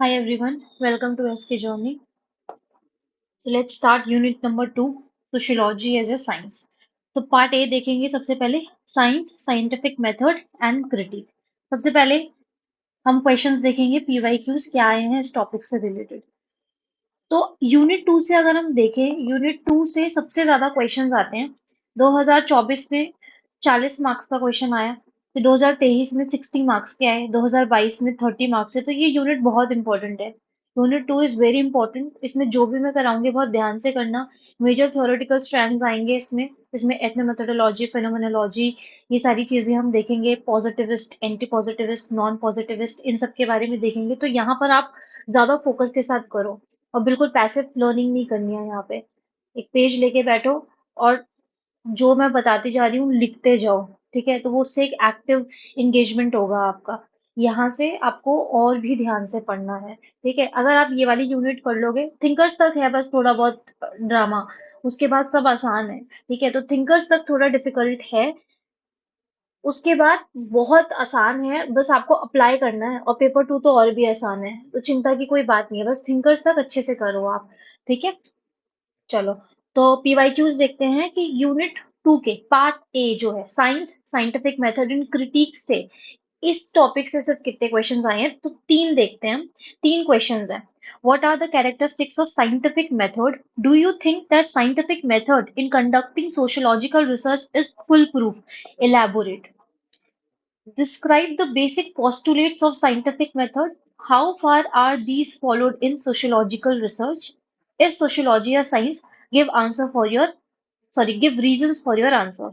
Hi everyone, welcome to SK Journey. So let's start unit number 2, Sociology as a Science. तो part A देखेंगे सबसे पहले science, scientific method and critic. सबसे पहले हम questions देखेंगे पीवाईक्यूज क्या आए हैं इस टॉपिक से रिलेटेड. तो यूनिट 2 से अगर हम देखें, यूनिट 2 से सबसे ज्यादा क्वेश्चंस आते हैं. 2024 में 40 मार्क्स का क्वेश्चन आया, फिर 2023 में 60 मार्क्स के आए, 2022 में 30 मार्क्स है. तो ये यूनिट बहुत इंपॉर्टेंट है. Unit 2 is very important. इसमें जो भी मैं कराऊंगी बहुत ध्यान से करना. मेजर थ्योरेटिकल स्ट्रैंड्स आएंगे इसमें एथनोमेथोडोलॉजी, फेनोमेनोलॉजी, ये सारी चीजें हम देखेंगे. Positivist, anti positivist, non positivist, इन सब के बारे में देखेंगे. तो यहाँ पर आप ज्यादा फोकस के साथ करो और बिल्कुल पैसिव लर्निंग नहीं करनी है. यहाँ पे एक पेज लेके बैठो और जो मैं बताती जा रही हूँ लिखते जाओ. ठीक है, तो वो उससे एक एक्टिव इंगेजमेंट होगा आपका. यहाँ से आपको और भी ध्यान से पढ़ना है. ठीक है, अगर आप ये वाली यूनिट कर लोगे, थिंकर्स तक है बस थोड़ा बहुत ड्रामा, उसके बाद सब आसान है. ठीक है, तो थिंकर्स तक थोड़ा डिफिकल्ट है, उसके बाद बहुत आसान है, बस आपको अप्लाई करना है. और पेपर 2 तो और भी आसान है, तो चिंता की कोई बात नहीं है, बस थिंकर्स तक अच्छे से करो आप. ठीक है, चलो. तो पीवाईक्यूज देखते हैं कि यूनिट 2 के पार्ट ए जो है science, scientific method in critic से इस टॉपिक से सिर्फ कितने क्वेश्चंस आए हैं, तो तीन देखते हैं हम. तीन क्वेश्चंस हैं. What are the characteristics of scientific method? Do you think that scientific method in conducting sociological research is foolproof? Elaborate. Describe the basic postulates of scientific method. How far are these followed in sociological research? If sociology or science, give answer for your give reasons for your answer.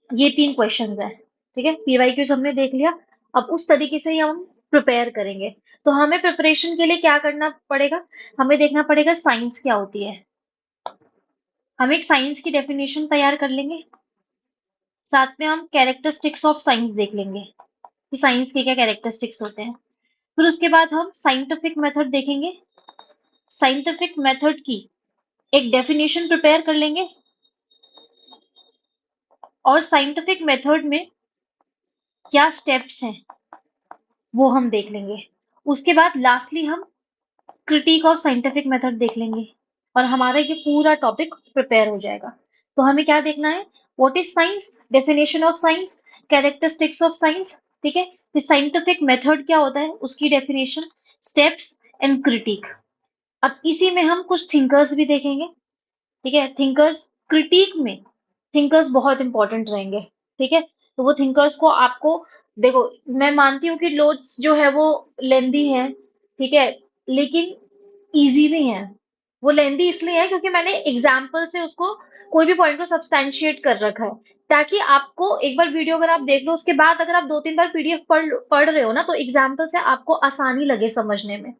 ये तीन questions हैं. ठीक है, PYQs हमने देख लिया. अब उस तरीके से ही हम प्रिपेयर करेंगे. तो हमें प्रिपरेशन के लिए क्या करना पड़ेगा? हमें देखना पड़ेगा साइंस क्या होती है. हम एक साइंस की डेफिनेशन तैयार कर लेंगे. साथ में हम कैरेक्टरिस्टिक्स ऑफ साइंस देख लेंगे कि साइंस के क्या कैरेक्टरिस्टिक्स होते हैं. फिर उसके बाद हम साइंटिफिक मेथड देखेंगे. साइंटिफिक मेथड की एक डेफिनेशन प्रिपेयर कर लेंगे और साइंटिफिक मेथड में क्या स्टेप्स हैं वो हम देख लेंगे. उसके बाद लास्टली हम क्रिटिक ऑफ साइंटिफिक मेथड देख लेंगे और हमारा ये पूरा टॉपिक प्रिपेयर हो जाएगा. तो हमें क्या देखना है? What is science, definition of science, characteristics of science. ठीक है, फिर साइंटिफिक मेथड क्या होता है उसकी डेफिनेशन, स्टेप्स एंड क्रिटिक. अब इसी में हम कुछ थिंकर्स भी देखेंगे. ठीक है, थिंकर्स क्रिटिक में थिंकर्स बहुत इंपॉर्टेंट रहेंगे. ठीक है, तो वो थिंकर्स को आपको देखो, मैं मानती हूँ कि नोट्स जो है वो लेंदी हैं. ठीक है, लेकिन इजी भी हैं. वो लेंदी इसलिए है क्योंकि मैंने एग्जाम्पल से उसको कोई भी पॉइंट को सब्सटैंशिएट कर रखा है, ताकि आपको एक बार वीडियो अगर आप देख लो उसके बाद अगर आप दो तीन बार पीडीएफ पढ़ रहे हो ना, तो एग्जाम्पल से आपको आसानी लगे समझने में.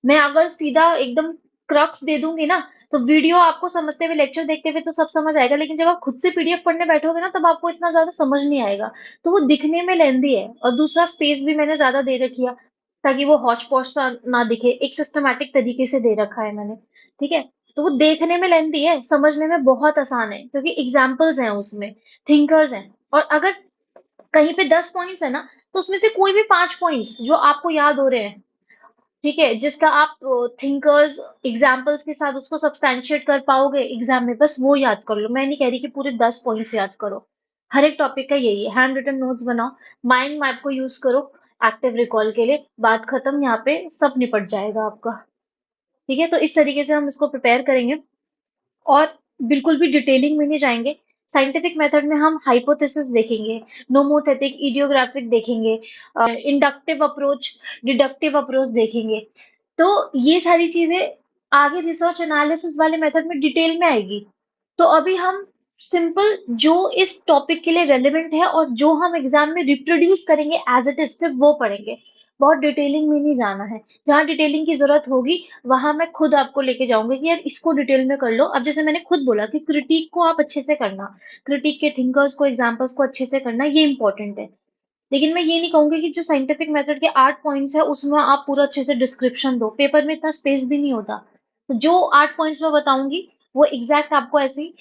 मैं अगर सीधा एकदम क्रक्स दे दूंगी ना, तो वीडियो आपको समझते हुए, लेक्चर देखते हुए तो सब समझ आएगा, लेकिन जब आप खुद से पीडीएफ पढ़ने बैठोगे ना तब आपको इतना ज्यादा समझ नहीं आएगा. तो वो दिखने में लेंदी है, और दूसरा स्पेस भी मैंने ज्यादा दे रखी है ताकि वो हौच पौच सा ना दिखे. एक सिस्टमैटिक तरीके से दे रखा है मैंने. ठीक है, तो वो देखने में लेंदी है, समझने में बहुत आसान है क्योंकि एग्जाम्पल्स हैं उसमें, थिंकर्स हैं. और अगर कहीं पे 10 पॉइंट्स है ना, तो उसमें से कोई भी 5 पॉइंट्स जो आपको याद हो रहे हैं, ठीक है, जिसका आप थिंकर्स एग्जाम्पल्स के साथ उसको सब्सटैंशिएट कर पाओगे एग्जाम में, बस वो याद कर लो. मैं नहीं कह रही कि पूरे 10 पॉइंट्स याद करो. हर एक टॉपिक का यही है, हैंड रिटन नोट्स बनाओ, माइंड मैप को यूज करो एक्टिव रिकॉल के लिए. बात खत्म, यहाँ पे सब निपट जाएगा आपका. ठीक है, तो इस तरीके से हम इसको प्रिपेयर करेंगे और बिल्कुल भी डिटेलिंग में नहीं जाएंगे. साइंटिफिक मेथड में हम हाइपोथेसिस देखेंगे, नोमोथेटिक, इडियोग्राफिक देखेंगे, इंडक्टिव अप्रोच, डिडक्टिव अप्रोच देखेंगे. तो ये सारी चीजें आगे रिसर्च एनालिसिस वाले मेथड में डिटेल में आएगी. तो अभी हम सिंपल जो इस टॉपिक के लिए रेलेवेंट है और जो हम एग्जाम में रिप्रोड्यूस करेंगे एज इट इज, सिर्फ वो पढ़ेंगे. बहुत डिटेलिंग में नहीं जाना है. जहां डिटेलिंग की जरूरत होगी वहां मैं खुद आपको लेके जाऊंगी कि यार इसको डिटेल में कर लो. अब जैसे मैंने खुद बोला कि क्रिटिक को आप अच्छे से करना, क्रिटिक के थिंकर्स को, एग्जाम्पल्स को अच्छे से करना, ये इंपॉर्टेंट है. लेकिन मैं ये नहीं कहूंगी कि जो साइंटिफिक मेथड के 8 पॉइंट्स है उसमें आप पूरा अच्छे से डिस्क्रिप्शन दो. पेपर में इतना स्पेस भी नहीं होता. तो जो 8 पॉइंट्स मैं बताऊंगी वो एग्जैक्ट आपको ऐसे ही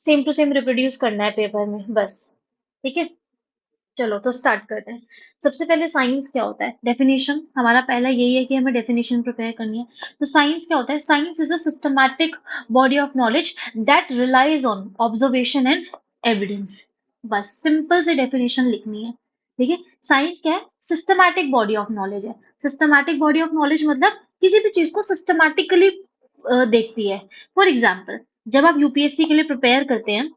सेम टू सेम रिप्रोड्यूस करना है पेपर में, बस. ठीक है, चलो तो स्टार्ट करते हैं। सबसे पहले साइंस क्या होता है? डेफिनेशन हमारा पहला यही है कि हमें डेफिनेशन प्रिपेयर करनी है। तो साइंस क्या होता है? Science is a systematic body of knowledge that relies on observation and evidence. बस सिंपल से डेफिनेशन लिखनी है। ठीक है, साइंस क्या है? सिस्टमैटिक बॉडी ऑफ नॉलेज है। सिस्टमैटिक बॉडी ऑफ नॉलेज मतलब किसी भी चीज को सिस्टमैटिकली देखती है। फॉर एग्जाम्पल, जब आप यूपीएससी के लिए प्रिपेयर करते हैं,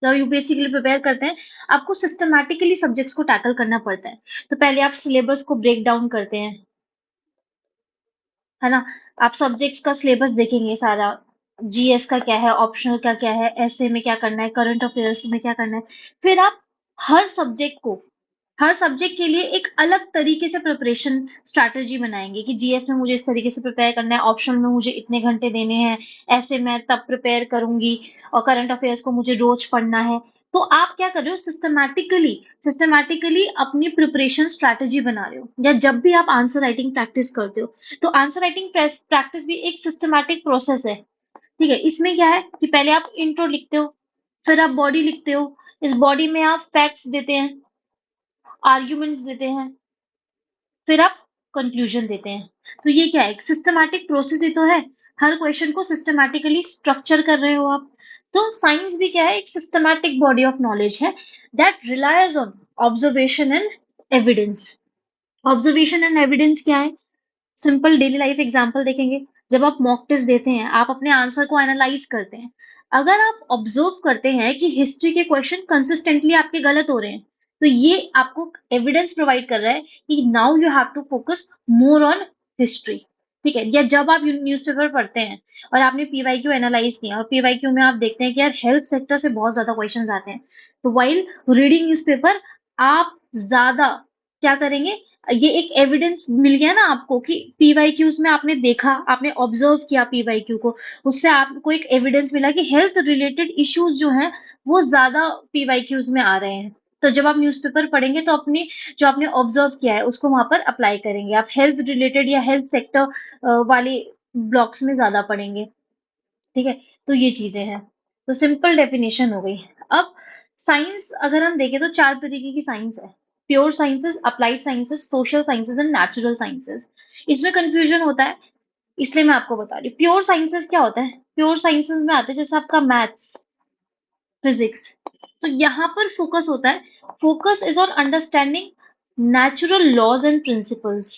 जब यूपीएससी के लिए प्रिपेयर करते हैं, आपको सिस्टमैटिकली सब्जेक्ट्स को टैकल करना पड़ता है। तो पहले आप सिलेबस को ब्रेक डाउन करते हैं, है ना? आप सब्जेक्ट्स का सिलेबस देखेंगे सारा, जीएस का क्या है, ऑप्शनल का क्या है, एसए में क्या करना है, करंट अफेयर्स में क्या करना है। फिर आप हर सब्जेक्ट को, हर सब्जेक्ट के लिए एक अलग तरीके से प्रिपरेशन स्ट्रैटेजी बनाएंगे कि जीएस में मुझे इस तरीके से प्रिपेयर करना है, ऑप्शनल में मुझे इतने घंटे देने हैं, ऐसे मैं तब प्रिपेयर करूंगी, और करंट अफेयर्स को मुझे रोज पढ़ना है। तो आप क्या कर रहे हो? सिस्टमैटिकली सिस्टमैटिकली अपनी प्रिपरेशन स्ट्रैटेजी बना रहे हो। या जब भी आप आंसर राइटिंग प्रैक्टिस करते हो, तो आंसर राइटिंग प्रैक्टिस भी एक सिस्टमैटिक प्रोसेस है। ठीक है, इसमें क्या है कि पहले आप इंट्रो लिखते हो, फिर आप बॉडी लिखते हो, इस बॉडी में आप फैक्ट्स देते हैं, आर्ग्यूमेंट्स देते हैं, फिर आप कंक्लूजन देते हैं। तो ये क्या है? एक सिस्टमैटिक प्रोसेस ही तो है। हर क्वेश्चन को सिस्टमैटिकली स्ट्रक्चर कर रहे हो आप। तो साइंस भी क्या है? एक सिस्टमैटिक बॉडी ऑफ नॉलेज है that relies on observation and evidence. Observation and evidence क्या है? सिंपल डेली लाइफ एग्जांपल देखेंगे। जब आप मॉक टेस्ट देते हैं, आप अपने आंसर को एनालाइज करते हैं। अगर आप ऑब्जर्व करते हैं कि हिस्ट्री के क्वेश्चन कंसिस्टेंटली आपके गलत हो रहे हैं, तो ये आपको एविडेंस प्रोवाइड कर रहा है कि now you have to focus more on history. ठीक है, या जब आप न्यूज़पेपर पढ़ते हैं और आपने पीवाईक्यू एनालाइज किया, और पीवाईक्यू में आप देखते हैं कि यार हेल्थ सेक्टर से बहुत ज्यादा क्वेश्चंस आते हैं, तो वाइल रीडिंग न्यूज़पेपर आप ज्यादा क्या करेंगे? ये एक एविडेंस मिल गया ना आपको कि पीवाईक्यूज में आपने देखा, आपने ऑब्जर्व किया पीवाईक्यू को, उससे आपको एक एविडेंस मिला कि हेल्थ रिलेटेड इश्यूज जो हैं वो ज्यादा पीवाईक्यूज में आ रहे हैं। तो जब आप न्यूज़पेपर पढ़ेंगे तो अपनी जो आपने ऑब्जर्व किया है उसको वहां पर अप्लाई करेंगे। आप हेल्थ रिलेटेड या हेल्थ सेक्टर वाले ब्लॉक्स में ज्यादा पढ़ेंगे। ठीक है, तो ये चीजें हैं। तो सिंपल डेफिनेशन हो गई। अब साइंस अगर हम देखें तो चार तरीके की साइंस है। Pure sciences, applied sciences, social sciences and natural sciences. इसमें कंफ्यूजन होता है, इसलिए मैं आपको बता रही हूँ। प्योर साइंसेस क्या होता है? प्योर साइंसेस में आते हैं जैसे आपका मैथ्स, फिजिक्स। तो यहाँ पर फोकस होता है, focus is on understanding natural laws and principles.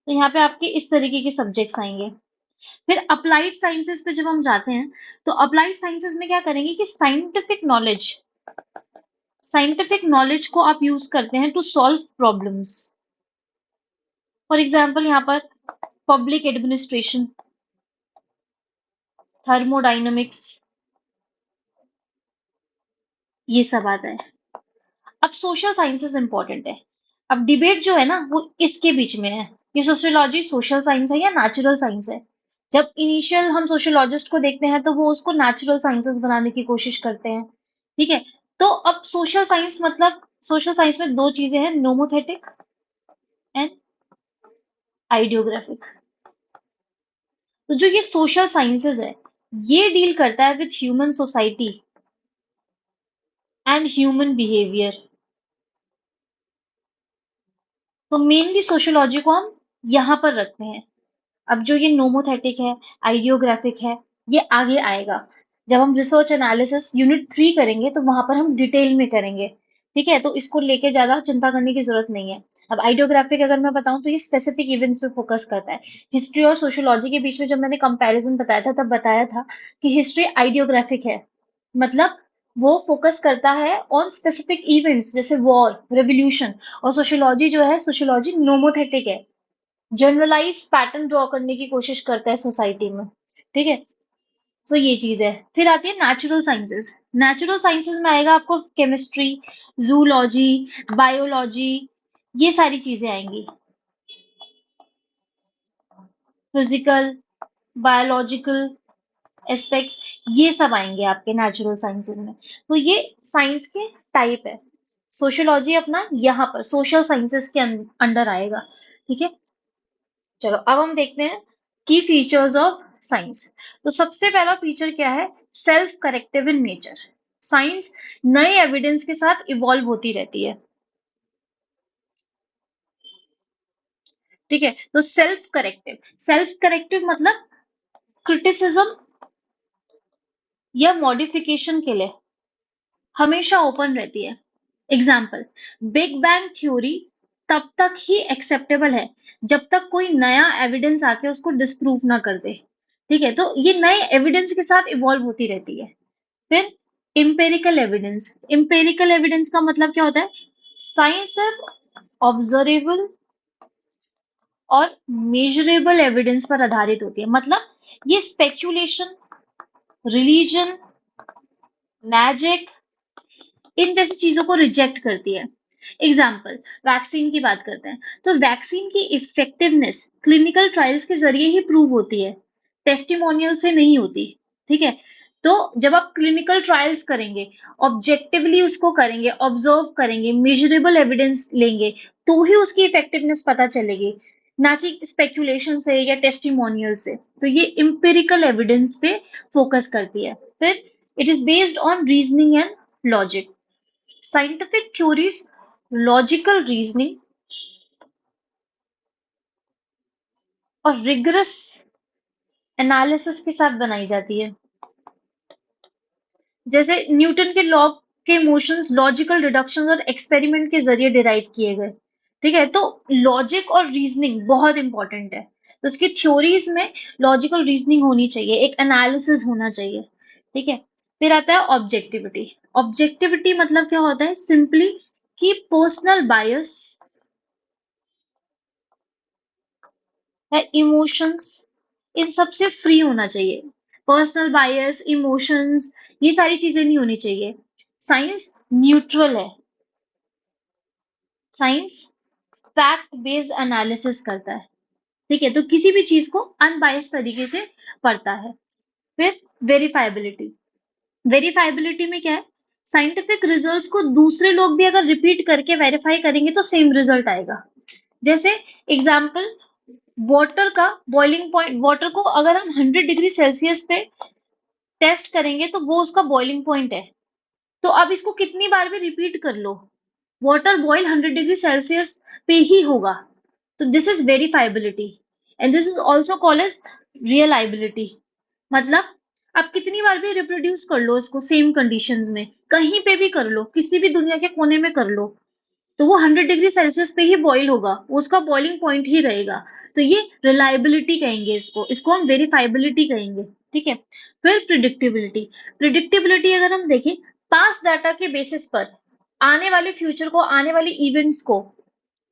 तो यहाँ पे आपके इस तरीके के सब्जेक्ट्स आएंगे। फिर अप्लाइड साइंसेस पे जब हम जाते हैं, तो अप्लाइड साइंसेस में क्या करेंगे कि साइंटिफिक नॉलेज को आप यूज करते हैं to solve problems. For example यहाँ पर पब्लिक एडमिनिस्ट्रेशन, थर्मोडाइनमिक्स, ये सब आता है। अब सोशल साइंसेस इंपॉर्टेंट है। अब डिबेट जो है ना वो इसके बीच में है कि सोशियोलॉजी सोशल साइंस है या नेचुरल साइंस है। जब इनिशियल हम सोशियोलॉजिस्ट को देखते हैं तो वो उसको नेचुरल साइंसेस बनाने की कोशिश करते हैं। ठीक है, तो अब सोशल साइंस मतलब, सोशल साइंस में दो चीजें हैं, नोमोथेटिक एंड आइडियोग्राफिक। तो जो ये सोशल साइंसेस है, ये डील करता है with human society and human behaviour. तो मेनली सोशियोलॉजी को हम यहाँ पर रखते हैं। अब जो ये नोमोथेटिक है, आइडियोग्राफिक है, ये आगे आएगा। जब हम रिसर्च एनालिसिस यूनिट 3 करेंगे तो वहां पर हम डिटेल में करेंगे। ठीक है, तो इसको लेके ज्यादा चिंता करने की जरूरत नहीं है। अब आइडियोग्राफिक अगर मैं बताऊं तो ये स्पेसिफिक इवेंट्स पे फोकस करता है। हिस्ट्री और सोशियोलॉजी के बीच में जब मैंने कंपैरिजन बताया था तब बताया था कि हिस्ट्री आइडियोग्राफिक है, मतलब वो फोकस करता है ऑन स्पेसिफिक इवेंट्स जैसे वॉर, रेवोल्यूशन। और सोशियोलॉजी जो है, सोशियोलॉजी नोमोथेटिक है, जनरलाइज पैटर्न ड्रॉ करने की कोशिश करता है सोसाइटी में। ठीक है, तो ये चीज है। फिर आती है नेचुरल साइंसेस। नेचुरल साइंसेस में आएगा आपको केमिस्ट्री, जूलॉजी, बायोलॉजी, ये सारी चीजें आएंगी। फिजिकल, बायोलॉजिकल एस्पेक्ट्स, ये सब आएंगे आपके नेचुरल साइंसेस में। तो ये साइंस के टाइप है। सोशियोलॉजी अपना यहाँ पर सोशल साइंसेस के अंडर आएगा। ठीक है, चलो अब हम देखते हैं की फीचर्स ऑफ साइंस। तो सबसे पहला फीचर क्या है? Self corrective in nature. Science नए एविडेंस के साथ इवॉल्व होती रहती है। ठीक है, तो सेल्फ करेक्टिव मतलब क्रिटिसिज्म या मॉडिफिकेशन के लिए हमेशा ओपन रहती है। एग्जाम्पल, बिग बैंग थ्योरी तब तक ही एक्सेप्टेबल है जब तक कोई नया एविडेंस आके उसको डिस्प्रूव ना कर दे। ठीक है, तो ये नए एविडेंस के साथ इवॉल्व होती रहती है। फिर इंपेरिकल एविडेंस का मतलब क्या होता है? साइंस सिर्फ ऑब्जर्वेबल और मेजरेबल एविडेंस पर आधारित होती है। मतलब ये स्पेक्यूलेशन, रिलीजन, मैजिक, इन जैसी चीजों को रिजेक्ट करती है। एग्जाम्पल, वैक्सीन की बात करते हैं, तो वैक्सीन की इफेक्टिवनेस क्लिनिकल ट्रायल्स के जरिए ही प्रूव होती है, टेस्टिमोनियल से नहीं होती। ठीक है, तो जब आप क्लिनिकल ट्रायल्स करेंगे, ऑब्जेक्टिवली उसको करेंगे, ऑब्जर्व करेंगे, मेजरेबल एविडेंस लेंगे, तो ही उसकी इफेक्टिवनेस पता चलेगी, ना कि स्पेक्यूलेशन से या टेस्टिमोनियल से। तो ये इंपेरिकल एविडेंस पे फोकस करती है। फिर it is based on reasoning and logic. Scientific theories logical reasoning और रिगरस एनालिसिस के साथ बनाई जाती है। जैसे न्यूटन के लॉ के मोशंस लॉजिकल डिडक्शन और एक्सपेरिमेंट के जरिए डिराइव किए गए। ठीक है, तो लॉजिक और रीजनिंग बहुत इंपॉर्टेंट है। तो उसकी थ्योरीज में लॉजिकल रीजनिंग होनी चाहिए, एक एनालिसिस होना चाहिए। ठीक है, फिर आता है ऑब्जेक्टिविटी। ऑब्जेक्टिविटी मतलब क्या होता है? सिंपली कि पर्सनल बायस है, इमोशंस, इन सब से फ्री होना चाहिए। पर्सनल बायस, इमोशंस, ये सारी चीजें नहीं होनी चाहिए। साइंस न्यूट्रल है। साइंस फैक्ट बेस्ड एनालिसिस करता है। ठीक है, तो किसी भी चीज को अनबायस्ड तरीके से पढ़ता है। फिर वेरीफाइबिलिटी। वेरीफाइबिलिटी में क्या है? साइंटिफिक रिजल्ट्स को दूसरे लोग भी अगर रिपीट करके वेरीफाई करेंगे तो सेम रिजल्ट आएगा। जैसे एग्जाम्पल, वाटर का बॉइलिंग पॉइंट, वाटर को अगर हम 100 डिग्री सेल्सियस पे टेस्ट करेंगे तो वो उसका बॉइलिंग पॉइंट है। तो अब इसको कितनी बार भी रिपीट कर लो, वाटर बॉयल 100 डिग्री सेल्सियस पे ही होगा। तो this is verifiability and this is also called as reliability. मतलब आप कितनी बार भी रिप्रोड्यूस कर लो इसको सेम कंडीशंस में, कहीं पे भी कर लो, किसी भी दुनिया के कोने में कर लो, तो वो 100 डिग्री सेल्सियस पे ही बॉईल होगा, वो उसका बॉइलिंग पॉइंट ही रहेगा। तो ये रिलायबिलिटी कहेंगे, इसको हम वेरीफाइबिलिटी कहेंगे। ठीक है, फिर प्रिडिक्टेबिलिटी। प्रिडिक्टेबिलिटी अगर हम देखें, पास्ट डाटा के बेसिस पर आने वाले फ्यूचर को, आने वाले इवेंट्स को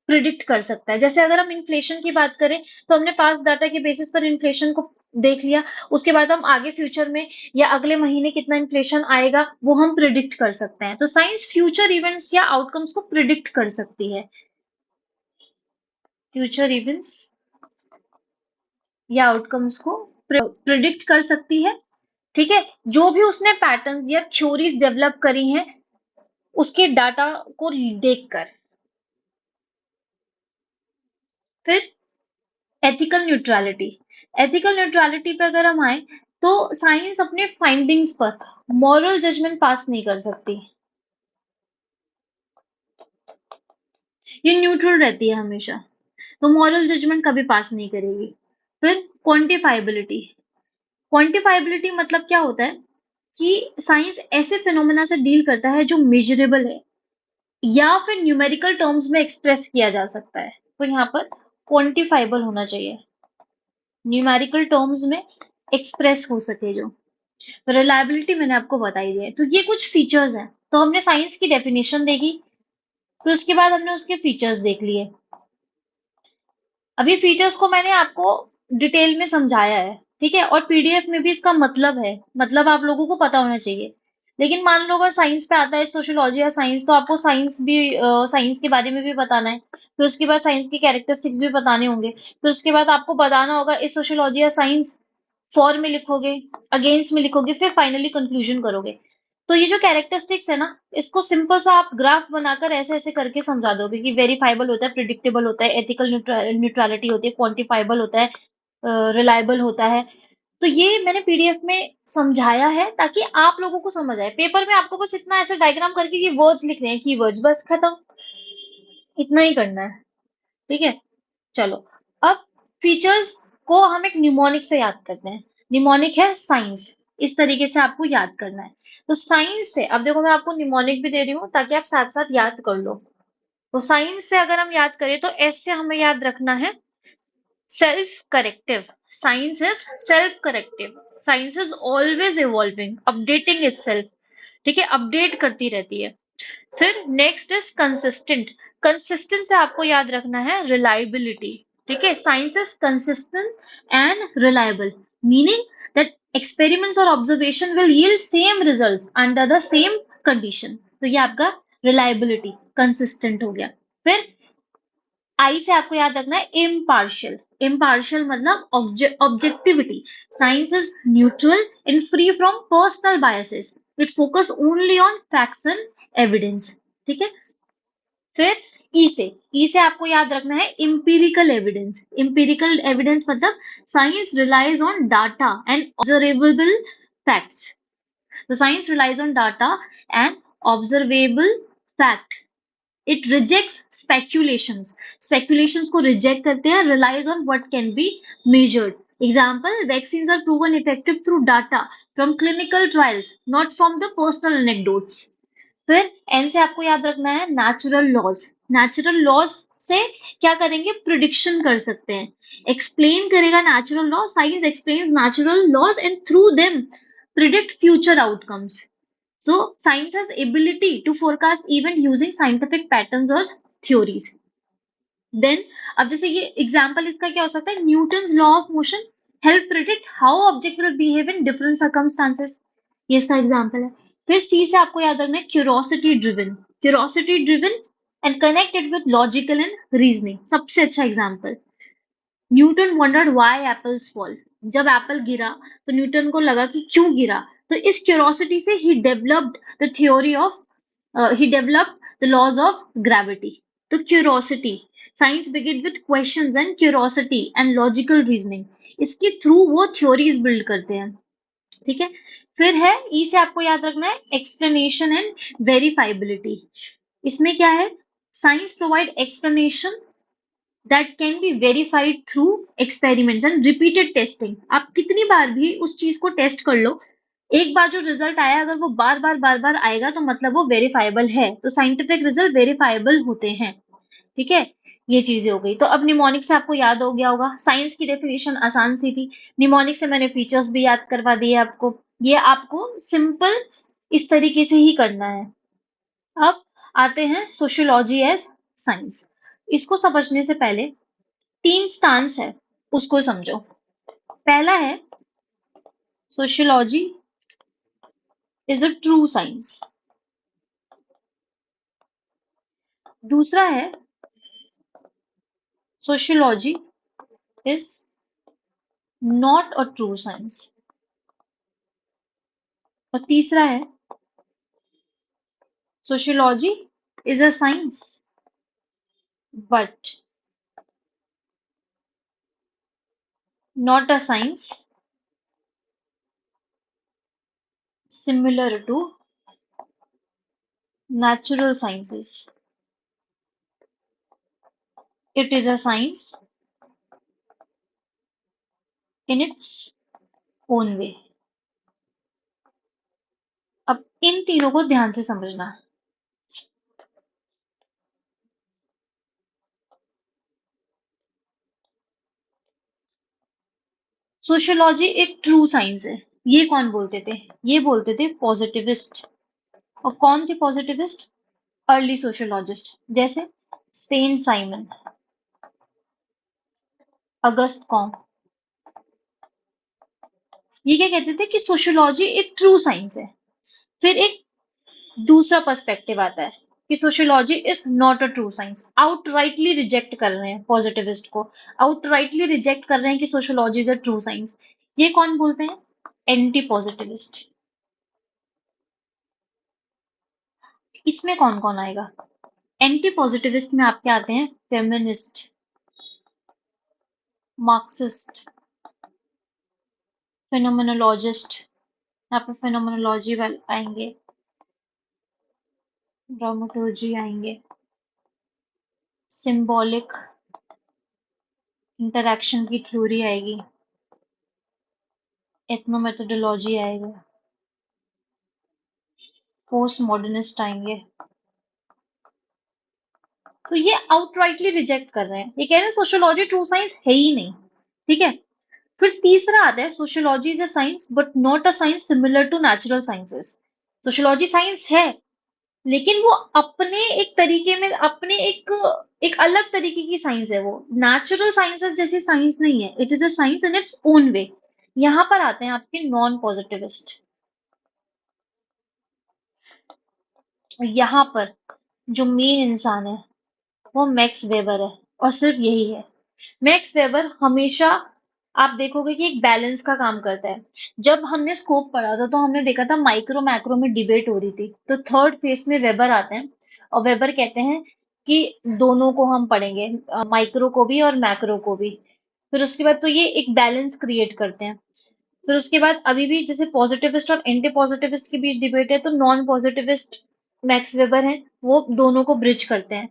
प्रिडिक्ट कर सकता है। जैसे अगर हम इन्फ्लेशन की बात करें, तो हमने पास्ट डाटा के बेसिस पर इन्फ्लेशन को देख लिया, उसके बाद हम आगे फ्यूचर में या अगले महीने कितना इन्फ्लेशन आएगा वो हम प्रिडिक्ट कर सकते हैं। तो साइंस फ्यूचर इवेंट्स या आउटकम्स को प्रिडिक्ट कर सकती है। फ्यूचर इवेंट्स या आउटकम्स को प्रिडिक्ट कर सकती है। ठीक है, जो भी उसने पैटर्न्स या थ्योरीज डेवलप करी हैं उसके डाटा को देखकर। फिर एथिकल न्यूट्रलिटी। एथिकल न्यूट्रलिटी पे अगर हम आए, तो साइंस अपने फाइंडिंग्स पर मॉरल जजमेंट पास नहीं कर सकती, ये न्यूट्रल रहती है हमेशा, तो मॉरल जजमेंट कभी पास नहीं करेगी। फिर क्वांटिफाइबिलिटी। क्वांटिफाइबिलिटी मतलब क्या होता है कि साइंस ऐसे फिनोमेना से डील करता है जो मेजरेबल है या फिर न्यूमेरिकल टर्म्स में एक्सप्रेस किया जा सकता है। तो यहाँ पर क्वांटिफाइबल होना चाहिए, न्यूमेरिकल टर्म्स में एक्सप्रेस हो सके जो। तो रिलायबिलिटी मैंने आपको बताई दी है। तो ये कुछ फीचर्स हैं। तो हमने साइंस की डेफिनेशन देखी, फिर उसके बाद हमने उसके फीचर्स देख लिए। अभी फीचर्स को मैंने आपको डिटेल में समझाया है, ठीक है, और पीडीएफ में भी इसका मतलब है, मतलब आप लोगों को पता होना चाहिए। लेकिन मान लो अगर साइंस पे आता है, सोशियोलॉजी या साइंस, तो आपको साइंस के बारे में भी बताना है, फिर उसके बाद साइंस की कैरेक्टरिस्टिक्स भी बताने होंगे, फिर उसके बाद आपको बताना होगा इस सोशियोलॉजी या साइंस फॉर में लिखोगे, अगेंस्ट में लिखोगे, फिर फाइनली कंक्लूजन करोगे। तो ये जो कैरेक्टरिस्टिक्स है ना, इसको सिंपल सा आप ग्राफ बनाकर ऐसे ऐसे करके समझा दोगे कि वेरीफाइबल होता है, प्रिडिक्टेबल होता है, एथिकल न्यूट्रलिटी होती है, क्वांटिफाइबल होता है, रिलायबल होता है। तो ये मैंने पीडीएफ में समझाया है ताकि आप लोगों को समझ आए। पेपर में आपको बस इतना ऐसा डायग्राम करके कि वर्ड्स लिखने हैं, कीवर्ड्स, बस खत्म, इतना ही करना है। ठीक है, चलो अब फीचर्स को हम एक निमोनिक से याद करते हैं। निमोनिक है साइंस, इस तरीके से आपको याद करना है। तो साइंस से, अब देखो मैं आपको निमोनिक भी दे रही हूँ ताकि आप साथ साथ याद कर लो। तो साइंस से अगर हम याद करें तो एस से हमें याद रखना है self corrective. Science is self corrective, science is always evolving, updating itself. ठीक है, अपडेट करती रहती है। फिर नेक्स्ट इज कंसिस्टेंट। कंसिस्टेंट से आपको याद रखना है रिलायबिलिटी। ठीक है, science is consistent and reliable, meaning that experiments or observation will yield same results under the same condition। तो ये आपका reliability, consistent हो गया। फिर आई से आपको याद रखना है इम्पार्शियल। इम्पार्शियल मतलब objectivity. Science is neutral and free from personal biases, it focus only on facts and evidence. ठीक है, फिर ई से आपको याद रखना है इंपीरिकल एविडेंस। इंपीरिकल एविडेंस मतलब science relies on data and observable facts. तो science relies on data and observable fact. It rejects speculations. Speculations को रिजेक्ट करते हैं, relies on what can be measured. Example, vaccines are proven effective through data from clinical trials, not from the personal anecdotes. फिर N से आपको याद रखना है natural laws. Natural laws से क्या करेंगे, प्रिडिक्शन कर सकते हैं, एक्सप्लेन करेगा natural law. Science explains natural laws and through them predict future outcomes. So science has ability to forecast event using scientific patterns or theories. Then अब जैसे ये एग्जाम्पल इसका क्या हो सकता है, Newton's law of motion help predict how object will behave in different circumstances. ये इसका एग्जाम्पल है। फिर सी से आपको याद रखना है curiosity driven. Curiosity driven and connected with logical and reasoning. सबसे अच्छा example, Newton wondered why apples fall. जब एप्पल गिरा तो न्यूटन को लगा कि क्यों गिरा, तो इस क्यूरोसिटी से ही developed the theory of he developed the laws of gravity। तो curiosity, science begin with questions and curiosity and logical reasoning। इसके थ्रू वो theories build करते हैं। ठीक है, फिर है ई से आपको याद रखना है explanation and verifiability। इसमें क्या है, science provide explanation that can be verified through experiments and repeated testing। आप कितनी बार भी उस चीज को टेस्ट कर लो, एक बार जो रिजल्ट आया अगर वो बार बार आएगा तो मतलब वो वेरीफाइबल है। तो साइंटिफिक रिजल्ट वेरीफाइबल होते हैं। ठीक है, ये चीजें हो गई। तो अब निमोनिक से आपको याद हो गया होगा, साइंस की डेफिनेशन आसान सी थी। निमोनिक से मैंने फीचर्स भी याद करवा दिए आपको। ये आपको सिंपल इस तरीके से ही करना है। अब आते हैं सोशियोलॉजी एज साइंस। इसको समझने से पहले 3 स्टांस है, उसको समझो। पहला है sociology is a true science. दूसरा है sociology is not a true science. और तीसरा है sociology is a science but not a science similar to natural sciences। It is a science in its own way। अब इन तीनों को ध्यान से समझना। सोशियोलॉजी एक ट्रू साइंस है, ये कौन बोलते थे, ये बोलते थे पॉजिटिविस्ट। और कौन थे पॉजिटिविस्ट, अर्ली सोशियोलॉजिस्ट, जैसे सेंट साइमन, अगस्त कॉम्ट। ये क्या कहते थे कि सोशियोलॉजी एक ट्रू साइंस है। फिर एक दूसरा पर्सपेक्टिव आता है कि sociology is not a true science. Outrightly reject कर रहे हैं पॉजिटिविस्ट को, आउटराइटली रिजेक्ट कर रहे हैं कि sociology is a true science. ये कौन बोलते हैं, एंटी पॉजिटिविस्ट। इसमें कौन कौन आएगा, एंटी पॉजिटिविस्ट में आपके आते हैं फेमिनिस्ट, मार्क्सिस्ट, फेनोमेनोलॉजिस्ट, यहाँ पे फेनोमेनोलॉजी वाले आएंगे, ड्रामेटोलॉजी आएंगे, सिंबॉलिक इंटरैक्शन की थ्योरी आएगी, एथनोमेथोडोलॉजी आएगा, पोस्ट मॉडर्निस्ट आएंगे। तो ये आउटराइटली रिजेक्ट कर रहे हैं, ये कह रहे हैं सोशियोलॉजी ट्रू साइंस है ही नहीं। ठीक है, फिर तीसरा आता है sociology is a science but not a science similar to natural sciences. Sociology science है, लेकिन वो अपने एक तरीके में, अपने एक अलग तरीके की साइंस है। वो नेचुरल साइंसेस जैसी साइंस नहीं है, it is a science in its own way. यहाँ पर आते हैं आपके नॉन पॉजिटिविस्ट। यहाँ पर जो मेन इंसान है वो मैक्स वेबर है, और सिर्फ यही है। मैक्स वेबर हमेशा, आप देखोगे कि एक बैलेंस का काम करता है। जब हमने स्कोप पढ़ा था तो हमने देखा था माइक्रो मैक्रो में डिबेट हो रही थी, तो थर्ड फेज में वेबर आते हैं और वेबर कहते हैं कि दोनों को हम पढ़ेंगे, माइक्रो को भी और मैक्रो को भी। फिर उसके बाद तो ये एक बैलेंस क्रिएट करते हैं। फिर उसके बाद अभी भी जैसे पॉजिटिविस्ट और एंटी पॉजिटिविस्ट के बीच डिबेट है, तो नॉन पॉजिटिविस्ट मैक्स वेबर हैं, वो दोनों को ब्रिज करते हैं।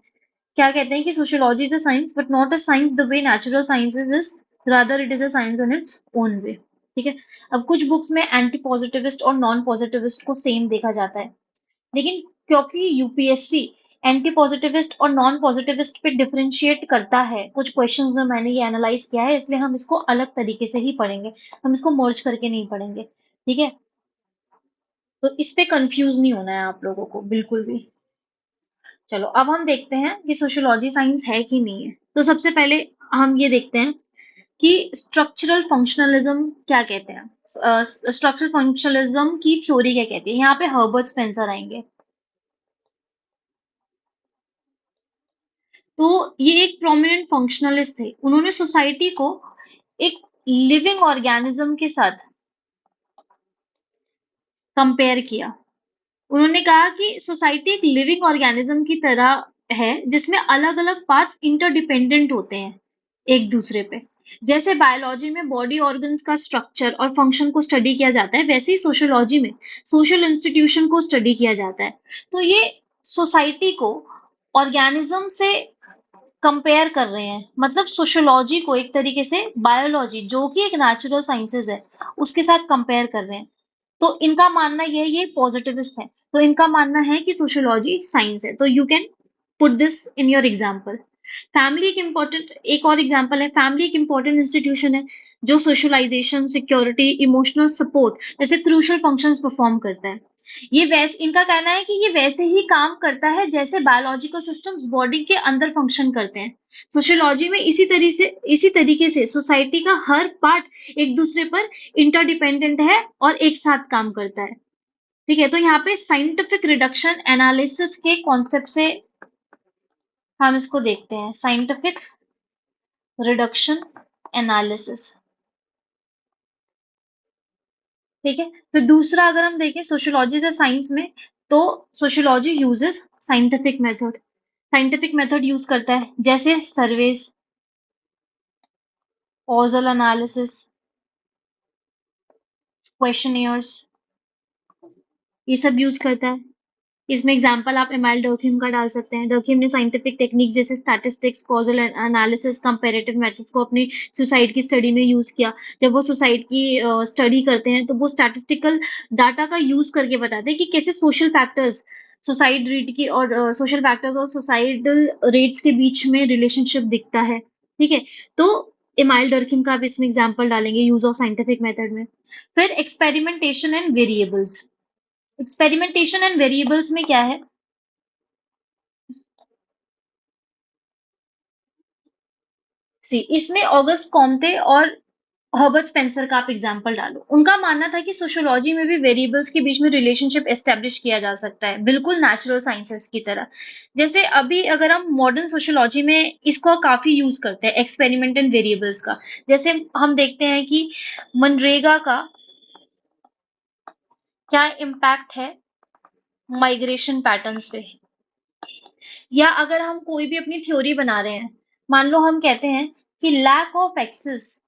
क्या कहते हैं कि sociology is a science but not a science the way natural sciences is, rather it is a science in its own way. ठीक है, अब कुछ बुक्स में एंटी पॉजिटिविस्ट और नॉन पॉजिटिविस्ट को सेम देखा जाता है, लेकिन क्योंकि यूपीएससी एंटी पॉजिटिविस्ट और नॉन पॉजिटिविस्ट पे डिफरेंशिएट करता है कुछ क्वेश्चंस में, मैंने ये एनालाइज किया है, इसलिए हम इसको अलग तरीके से ही पढ़ेंगे, हम इसको मर्ज करके नहीं पढ़ेंगे। ठीक है, तो इस पे कंफ्यूज नहीं होना है आप लोगों को बिल्कुल भी। चलो अब हम देखते हैं कि सोशियोलॉजी साइंस है कि नहीं है। तो सबसे पहले हम ये देखते हैं कि स्ट्रक्चरल फंक्शनलिज्म क्या कहते हैं, स्ट्रक्चरल फंक्शनलिज्म की थ्योरी क्या कहती है। यहाँ पे हर्बर्ट स्पेंसर आएंगे। तो ये एक प्रोमिनेंट फंक्शनलिस्ट थे, उन्होंने सोसाइटी को एक लिविंग ऑर्गेनिज्म के साथ कंपेयर किया। उन्होंने कहा कि सोसाइटी एक लिविंग ऑर्गेनिज्म की तरह है जिसमें अलग अलग पार्ट्स इंटरडिपेंडेंट होते हैं एक दूसरे पे। जैसे बायोलॉजी में बॉडी ऑर्गन्स का स्ट्रक्चर और फंक्शन को स्टडी किया जाता है, वैसे ही सोशियोलॉजी में सोशल इंस्टीट्यूशन को स्टडी किया जाता है। तो ये सोसाइटी को ऑर्गेनिज्म से कंपेयर कर रहे हैं, मतलब सोशियोलॉजी को एक तरीके से बायोलॉजी जो कि एक नेचुरल साइंसेज है उसके साथ कंपेयर कर रहे हैं। तो इनका मानना ये पॉजिटिविस्ट है, तो इनका मानना है कि सोशियोलॉजी साइंस है। तो you can put this in your example. Family एक इम्पोर्टेंट, एक और एग्जाम्पल है, फैमिली एक इम्पोर्टेंट इंस्टीट्यूशन है जो सोशलाइजेशन, सिक्योरिटी, इमोशनल सपोर्ट जैसे क्रूशल फंक्शंस परफॉर्म करता है। ये वैसे, इनका कहना है कि ये वैसे ही काम करता है जैसे बायोलॉजिकल सिस्टम्स बॉडी के अंदर फंक्शन करते हैं। सोशियोलॉजी में इसी तरीके से सोसाइटी का हर पार्ट एक दूसरे पर इंटरडिपेंडेंट है और एक साथ काम करता है। ठीक है, तो यहाँ पे साइंटिफिक रिडक्शन एनालिसिस के कॉन्सेप्ट से हम इसको देखते हैं, साइंटिफिक रिडक्शन एनालिसिस। ठीक है, फिर दूसरा अगर हम देखें सोशियोलॉजी से साइंस में, तो sociology uses scientific method, scientific method use करता है, जैसे सर्वेज, कॉजल एनालिसिस, क्वेश्चनियर्स, ये सब यूज करता है। इसमें एग्जांपल आप एमाइल डर्कहिम का डाल सकते हैं। डर्कहिम ने साइंटिफिक टेक्निक जैसे statistics, causal analysis, comparative methods को अपनी सुसाइड की स्टडी में यूज किया। जब वो सुसाइड की स्टडी करते हैं तो वो स्टैटिस्टिकल डाटा का यूज करके बताते हैं कि कैसे सोशल फैक्टर्स, सुसाइड रेट की और सोशल फैक्टर्स और सुसाइडल रेट्स के बीच में रिलेशनशिप दिखता है। ठीक है, तो एमाइल डर्कहिम का आप इसमें एग्जांपल डालेंगे यूज ऑफ साइंटिफिक मेथड में। फिर experimentation and variables. Experimentation and variables में क्या है, सी इसमें ऑगस्ट कॉम्टे और हर्बर्ट स्पेंसर का आप एग्जांपल डालो। उनका मानना था कि सोशियोलॉजी में भी वेरिएबल्स के बीच में रिलेशनशिप एस्टेब्लिश किया जा सकता है, बिल्कुल नेचुरल साइंसेस की तरह। जैसे अभी अगर हम मॉडर्न सोशियोलॉजी में इसको काफी यूज करते हैं, एक्सपेरिमेंट एंड वेरिएबल्स का। जैसे हम देखते हैं कि मनरेगा का क्या इम्पैक्ट है माइग्रेशन पैटर्न्स पे, या अगर हम कोई भी अपनी थ्योरी बना रहे हैं, मान लो हम कहते हैं कि lack of access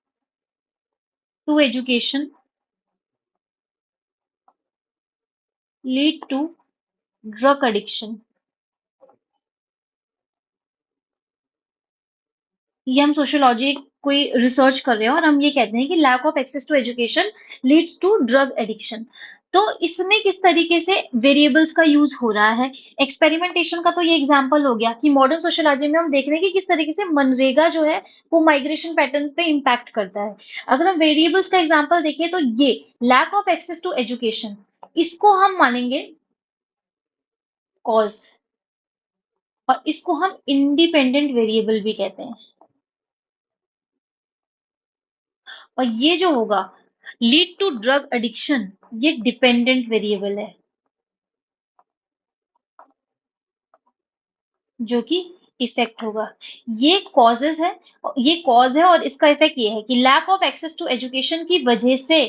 to education lead to drug addiction. ये हम सोशियोलॉजी कोई रिसर्च कर रहे हैं और हम ये कहते हैं कि lack of access to education leads to drug addiction. तो इसमें किस तरीके से वेरिएबल्स का यूज हो रहा है, एक्सपेरिमेंटेशन का तो ये एग्जांपल हो गया कि मॉडर्न सोशियोलॉजी में हम देख रहे हैं कि किस तरीके से मनरेगा जो है वो माइग्रेशन पैटर्न पे इम्पैक्ट करता है। अगर हम वेरिएबल्स का एग्जांपल देखें तो ये lack of access to education, इसको हम मानेंगे कॉज, और इसको हम इंडिपेंडेंट वेरिएबल भी कहते हैं। और ये जो होगा लीड टू ड्रग एडिक्शन, ये डिपेंडेंट वेरिएबल है जो कि इफेक्ट होगा। ये कॉजेज है, ये कॉज है और इसका इफेक्ट ये है कि lack of access to education की वजह से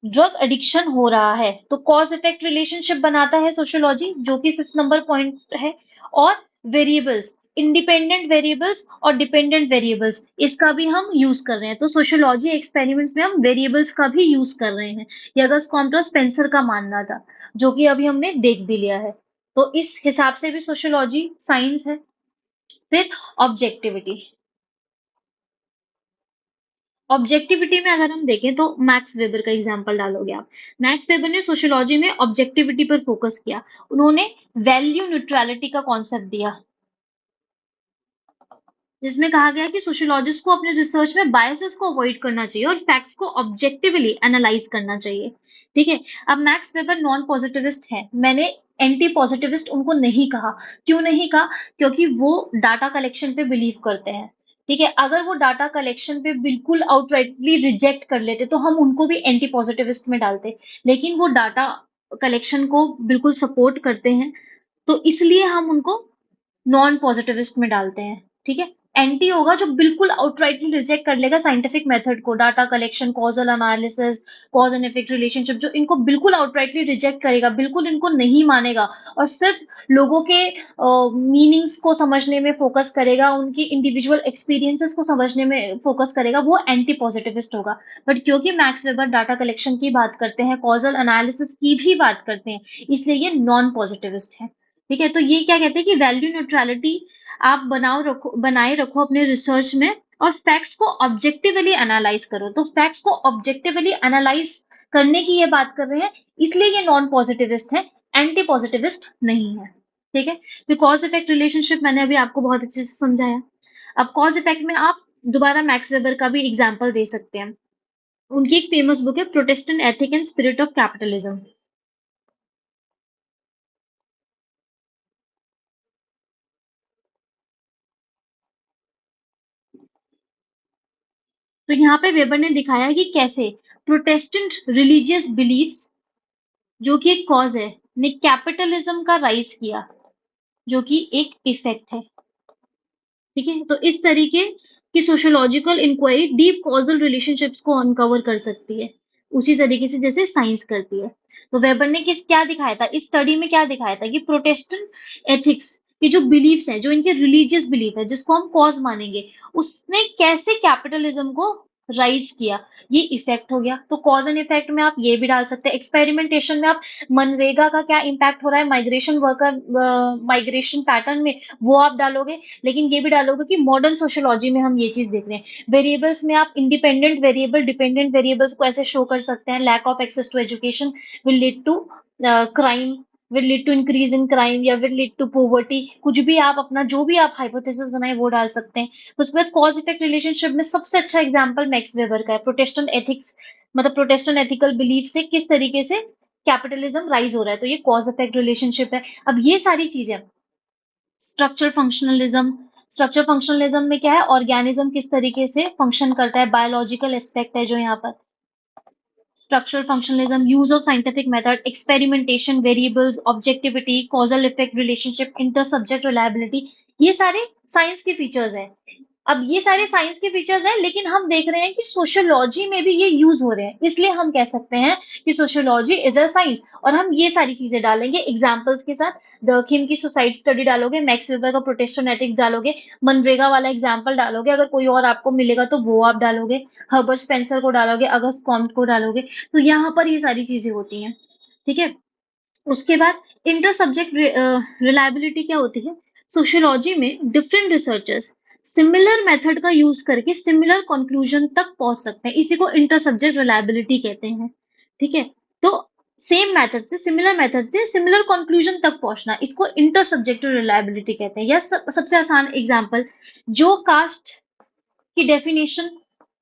ड्रग एडिक्शन हो रहा है। तो कॉज इफेक्ट रिलेशनशिप बनाता है सोशियोलॉजी, जो कि 5th नंबर पॉइंट है। और वेरिएबल्स, इंडिपेंडेंट वेरिएबल्स और डिपेंडेंट वेरिएबल्स, इसका भी हम यूज कर रहे हैं। तो सोशियोलॉजी एक्सपेरिमेंट्स में हम वेरिएबल्स का भी यूज कर रहे हैं। ये अगस्त कॉम्टे और स्पेंसर का मानना था, जो कि अभी हमने देख भी लिया है। तो इस हिसाब से भी सोशियोलॉजी साइंस है। फिर ऑब्जेक्टिविटी, ऑब्जेक्टिविटी में अगर हम देखें तो मैक्स वेबर का एग्जांपल डालोगे आप। मैक्स वेबर ने सोशियोलॉजी में ऑब्जेक्टिविटी पर फोकस किया। उन्होंने वैल्यू न्यूट्रलिटी का कॉन्सेप्ट दिया, जिसमें कहा गया कि सोशियोलॉजिस्ट को अपने रिसर्च में बायसेस को अवॉइड करना चाहिए और फैक्ट्स को ऑब्जेक्टिवली एनालाइज करना चाहिए। ठीक है। अब मैक्स वेबर नॉन पॉजिटिविस्ट है, मैंने एंटी पॉजिटिविस्ट उनको नहीं कहा। क्यों नहीं कहा? क्योंकि वो डाटा कलेक्शन पे बिलीव करते हैं। ठीक है, अगर वो डाटा कलेक्शन पे बिल्कुल आउटराइटली रिजेक्ट कर लेते तो हम उनको भी एंटी पॉजिटिविस्ट में डालते, लेकिन वो डाटा कलेक्शन को बिल्कुल सपोर्ट करते हैं, तो इसलिए हम उनको नॉन पॉजिटिविस्ट में डालते हैं। ठीक है। एंटी होगा जो बिल्कुल आउटराइटली रिजेक्ट कर लेगा साइंटिफिक मेथड को, data collection, causal analysis, cause and effect relationship, जो इनको बिल्कुल आउटराइटली रिजेक्ट करेगा, बिल्कुल इनको नहीं मानेगा और सिर्फ लोगों के मीनिंग्स को समझने में फोकस करेगा, उनकी इंडिविजुअल एक्सपीरियंसेस को समझने में फोकस करेगा, वो एंटी पॉजिटिविस्ट होगा। बट क्योंकि मैक्स वेबर डाटा कलेक्शन की बात करते हैं, कॉजल एनालिसिस की भी बात करते हैं, इसलिए ये नॉन पॉजिटिविस्ट है। ठीक है। तो ये क्या कहते हैं कि वैल्यू न्यूट्रलिटी आप बनाए रखो अपने रिसर्च में, और फैक्ट्स को ऑब्जेक्टिवली एनालाइज करो। तो फैक्ट्स को ऑब्जेक्टिवली एनालाइज करने की ये बात कर रहे हैं, इसलिए ये नॉन पॉजिटिविस्ट है, एंटी पॉजिटिविस्ट नहीं है। ठीक है। फिर कॉज इफेक्ट रिलेशनशिप मैंने अभी आपको बहुत अच्छे से समझाया। अब कॉज इफेक्ट में आप दोबारा मैक्स वेबर का भी एग्जाम्पल दे सकते हैं। उनकी एक फेमस बुक है Protestant ethic and spirit of capitalism. तो यहाँ पे वेबर ने दिखाया कि कैसे प्रोटेस्टेंट रिलीजियस बिलीफ्स, जो कि एक कॉज है, ने कैपिटलिज्म का राइज किया, जो कि एक इफेक्ट है। ठीक है। तो इस तरीके की sociological inquiry deep causal relationships को अनकवर कर सकती है, उसी तरीके से जैसे साइंस करती है। तो वेबर ने किस क्या दिखाया था इस स्टडी में, क्या दिखाया था कि प्रोटेस्टेंट एथिक्स की जो बिलीफ्स हैं, जो इनके रिलीजियस बिलीफ है, जिसको हम कॉज मानेंगे, उसने कैसे कैपिटलिज्म को राइज किया। ये इफेक्ट हो गया। तो कॉज एंड इफेक्ट में आप ये भी डाल सकते हैं। एक्सपेरिमेंटेशन में आप मनरेगा का क्या इम्पैक्ट हो रहा है माइग्रेशन वर्कर, माइग्रेशन पैटर्न में, वो आप डालोगे। लेकिन ये भी डालोगे कि मॉडर्न सोशियोलॉजी में हम ये चीज देख रहे हैं। वेरिएबल्स में आप इंडिपेंडेंट वेरिएबल, डिपेंडेंट वेरिएबल्स को ऐसे शो कर सकते हैं। Lack of access to education will lead to crime, will lead to increase in crime, या विल लीड टू पोवर्टी। कुछ भी आप अपना जो भी आप हाइपोथेसिस बनाए वो डाल सकते हैं। उसके बाद कॉज इफेक्ट रिलेशनशिप में सबसे अच्छा एग्जांपल मैक्स वेबर का है। प्रोटेस्टेंट एथिक्स, मतलब प्रोटेस्टेंट एथिकल बिलीफ से किस तरीके से कैपिटलिज्म राइज हो रहा है, तो ये कॉज इफेक्ट रिलेशनशिप है। अब ये सारी चीजें, स्ट्रक्चर फंक्शनलिज्म, स्ट्रक्चर फंक्शनलिज्म में क्या है, ऑर्गेनिज्म किस तरीके से फंक्शन करता है, बायोलॉजिकल एस्पेक्ट है जो यहाँ पर। Structural functionalism, use of scientific method, experimentation, variables, objectivity, causal effect relationship, inter subject reliability, ये सारे साइंस के फीचर्स हैं। अब ये सारे साइंस के फीचर्स हैं, लेकिन हम देख रहे हैं कि सोशियोलॉजी में भी ये यूज हो रहे हैं, इसलिए हम कह सकते हैं कि सोशियोलॉजी इज अ साइंस। और हम ये सारी चीजें डालेंगे एग्जांपल्स के साथ। दर्कहिम की सुसाइड स्टडी डालोगे, मैक्स वेबर का प्रोटेस्टेंट एथिक्स डालोगे, मनरेगा वाला एग्जांपल डालोगे, अगर कोई और आपको मिलेगा तो वो आप डालोगे, हर्बर्ट स्पेंसर को डालोगे, अगस्त कॉम्ट को डालोगे। तो यहाँ पर ये सारी चीजें होती हैं। ठीक है। उसके बाद इंटर सब्जेक्ट रिलायबिलिटी क्या होती है? सोशियोलॉजी में डिफरेंट रिसर्चर्स सिमिलर मेथड का यूज करके सिमिलर कंक्लूजन तक पहुंच सकते हैं, इसी को इंटर सब्जेक्ट रिलायबिलिटी कहते हैं। ठीक है, तो सेम मेथड से सिमिलर कंक्लूजन तक पहुंचना, इसको इंटर सब्जेक्ट रिलायबिलिटी कहते हैं। या सबसे आसान एग्जांपल, जो कास्ट की डेफिनेशन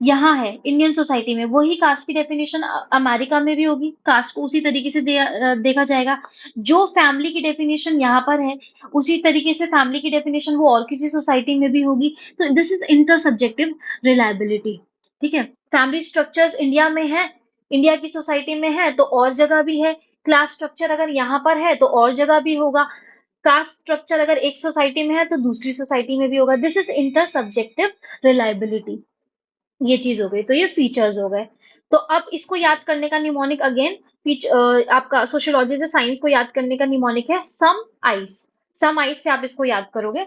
यहाँ है इंडियन सोसाइटी में, वही कास्ट की डेफिनेशन अमेरिका में भी होगी, कास्ट को उसी तरीके से देखा जाएगा। जो फैमिली की डेफिनेशन यहाँ पर है, उसी तरीके से फैमिली की डेफिनेशन वो और किसी सोसाइटी में भी होगी। तो this is inter subjective reliability. ठीक है, फैमिली स्ट्रक्चर्स इंडिया में है, इंडिया की सोसाइटी में है तो और जगह भी है। क्लास स्ट्रक्चर अगर यहाँ पर है तो और जगह भी होगा। कास्ट स्ट्रक्चर अगर एक सोसाइटी में है तो दूसरी सोसाइटी में भी होगा। This is inter subjective reliability. ये चीज हो गई, तो ये फीचर्स हो गए। तो अब इसको याद करने का निमोनिक अगेन, आपका सोशियोलॉजी से साइंस को याद करने का निमोनिक है सम आइस। सम आइस से आप इसको याद करोगे।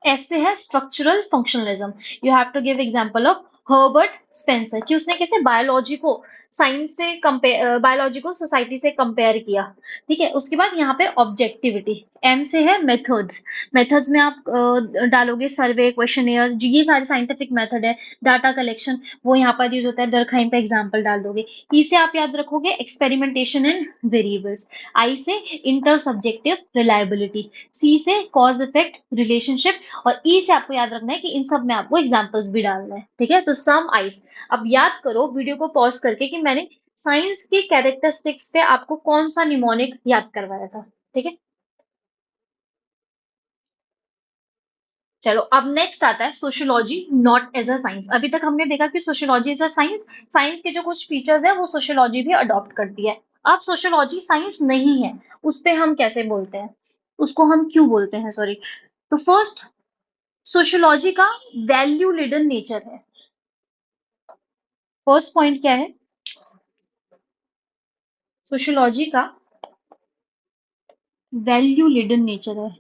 ऐसे है structural functionalism. You have to give example of Herbert Spencer कि उसने कैसे बायोलॉजी को साइंस से कंपेयर, बायोलॉजी को सोसाइटी से कंपेयर किया। ठीक है, उसके बाद यहाँ पे ऑब्जेक्टिविटी। एम से है मेथड्स। मेथड्स में आप डालोगे सर्वे, क्वेश्चनेयर, ये सारे साइंटिफिक मेथड है। डाटा कलेक्शन वो यहाँ पर यूज होता है, दरखाइन पे एग्जाम्पल डाल दोगे। ई से आप याद रखोगे एक्सपेरिमेंटेशन इन वेरिएबल्स। आई से इंटर सब्जेक्टिव रिलायबिलिटी। सी से कॉज इफेक्ट रिलेशनशिप। और ई से आपको याद रखना है कि इन सब में आपको एग्जांपल्स भी डालना है। ठीक है, तो सम आइज। अब याद करो वीडियो को पॉज करके कि मैंने साइंस की कैरेक्टरिस्टिक्स पे आपको कौन सा निमोनिक याद करवाया था। ठीक है, चलो अब नेक्स्ट आता है sociology not as a science. अभी तक हमने देखा कि sociology as a science, science के जो कुछ फीचर्स है वो सोशियोलॉजी भी अडॉप्ट करती है। अब सोशियोलॉजी साइंस नहीं है, उस पे हम कैसे बोलते हैं, उसको हम क्यों बोलते हैं, सॉरी। तो फर्स्ट, सोशियोलॉजी का वैल्यू लिडन नेचर है। फर्स्ट पॉइंट क्या है? सोशियोलॉजी का वैल्यू लिडन नेचर है।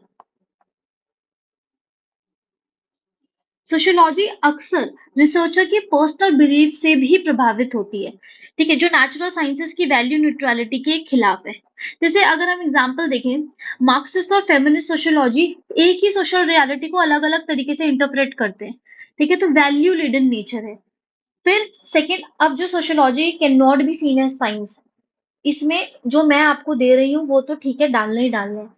सोशियोलॉजी अक्सर रिसर्चर के पर्सनल बिलीफ से भी प्रभावित होती है। ठीक है, जो नेचुरल साइंसेस की वैल्यू न्यूट्रलिटी के खिलाफ है। जैसे अगर हम एग्जांपल देखें, मार्क्सिस्ट और फेमिनिस्ट सोशियोलॉजी एक ही सोशल रियलिटी को अलग अलग तरीके से इंटरप्रेट करते हैं। ठीक है, तो वैल्यू लिडन नेचर है। फिर सेकेंड, अब जो sociology can not be seen as science, इसमें जो मैं आपको दे रही हूँ वो तो ठीक है, डालना ही डालना है।